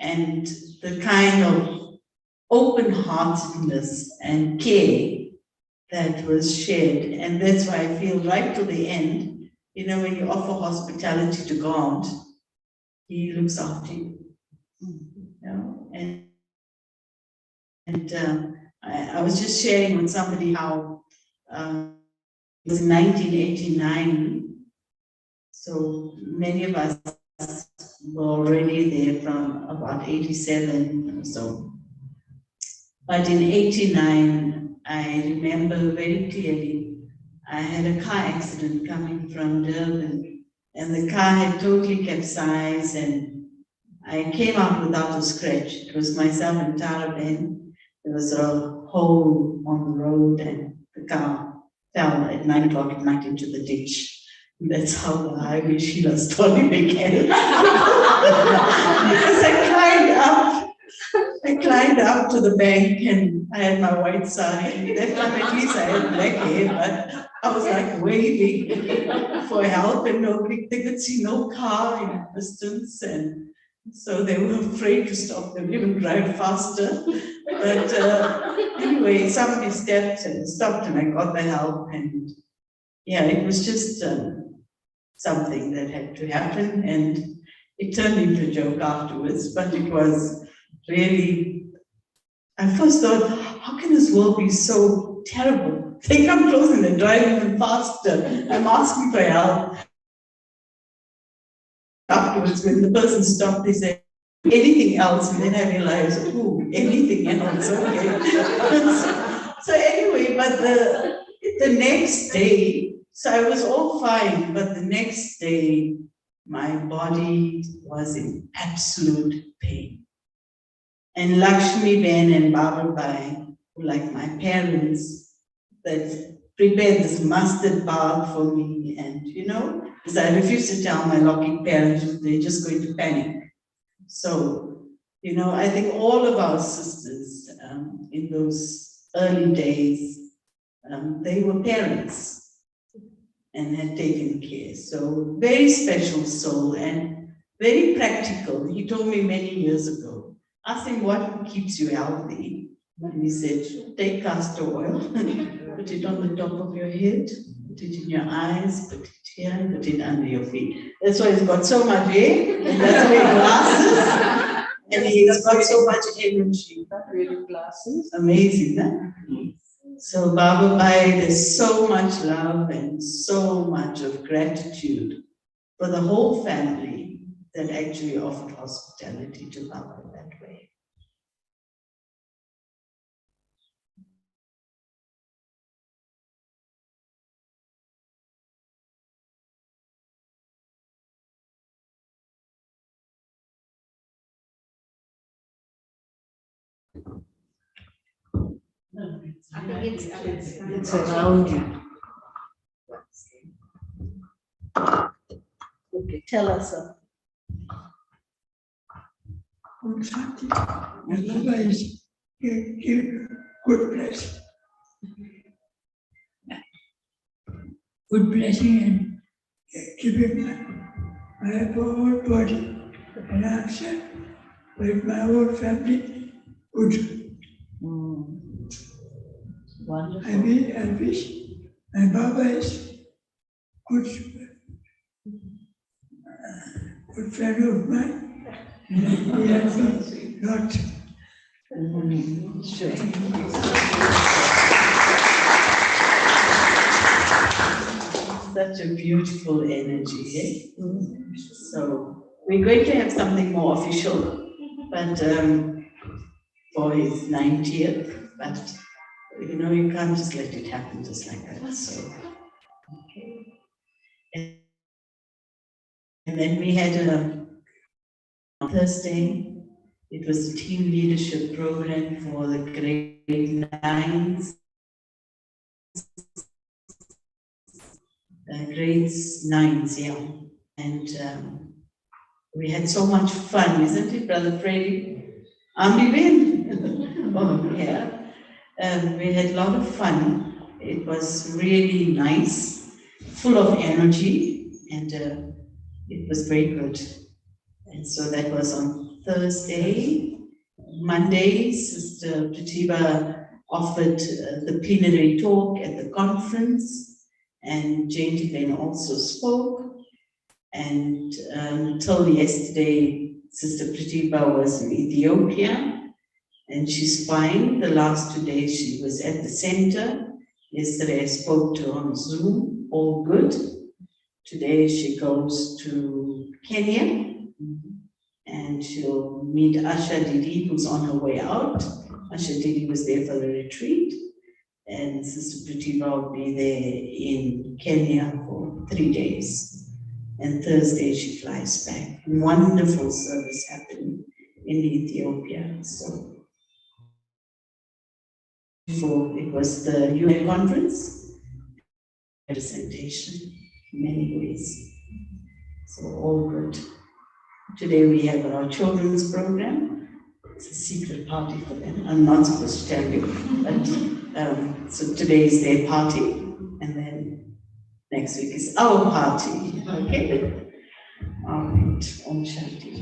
Speaker 2: And the kind of open-heartedness and care that was shared. And that's why I feel right to the end, when you offer hospitality to God, He looks after you. And I was just sharing with somebody how it was in 1989. So many of us were already there from about 87 or so. But in 89, I remember very clearly, I had a car accident coming from Durban, and the car had totally capsized, and I came out without a scratch. It was myself and Tara Ben. There was a hole on the road, and the car fell at 9 o'clock at night into the ditch. And that's how the highway Sheila story began. Because I climbed up to the bank, and I had my white sari. That time at least I had black hair, but I was like waving for help, and they could see no car in the distance, and so they were afraid to stop. They would even drive faster. But anyway, somebody stopped, and I got the help, and yeah, it was just something that had to happen, and it turned into a joke afterwards, but it was really, I first thought, how can this world be so terrible? They come close and they're driving even faster. I'm asking for help. Afterwards, when the person stopped, they said, anything else? And then I realized, ooh, anything else, okay. So anyway, but the next day, so I was all fine, but the next day, my body was in absolute pain. And Lakshmi Ben and Baba Bai, who like my parents, that prepared this mustard bath for me, and because I refused to tell my lucky parents, they're just going to panic. So, I think all of our sisters in those early days, they were parents and had taken care. So very special soul and very practical. He told me many years ago, asked him what keeps you healthy. And he said, take castor oil, put it on the top of your head, put it in your eyes, put it here and put it under your feet. That's why he's got so much hair, and that's why glasses, and he's got so much energy.
Speaker 10: Not wearing glasses.
Speaker 2: Amazing, huh? So Baba Bhai, there's so much love and so much of gratitude for the whole family that actually offered hospitality to Baba that way.
Speaker 10: It's around you.
Speaker 2: Okay, tell us something.
Speaker 12: Otherwise, give good blessing. Good blessing and give him my whole body and answer with my whole family good.
Speaker 2: Wonderful.
Speaker 12: I wish my Baba is good friend of mine. And he has me lot.
Speaker 2: Sure. Such a beautiful energy, eh? So we're going to have something more official, but for his 90th, but you know, you can't just let it happen just like that. So, okay. And then we had on Thursday, it was a team leadership program for the grade 9s. Grades 9s, yeah. And we had so much fun, isn't it, Brother Freddy? Oh, yeah. We had a lot of fun. It was really nice, full of energy, and it was very good. And so that was on Thursday. Monday, Sister Pratibha offered the plenary talk at the conference, and Jane Glenn also spoke. And until yesterday, Sister Pratibha was in Ethiopia, and she's fine. The last 2 days she was at the center. Yesterday I spoke to her on Zoom, all good. Today she goes to Kenya, and she'll meet Asha Didi, who's on her way out. Asha Didi was there for the retreat, and Sister Pratibha will be there in Kenya for 3 days. And Thursday she flies back. Wonderful service happening in Ethiopia. So it was the UN conference representation in many ways. So all good. Today we have our children's program. It's a secret party for them. I'm not supposed to tell you, but so today is their party, and then next week is our party. Okay? All right. Om Shanti.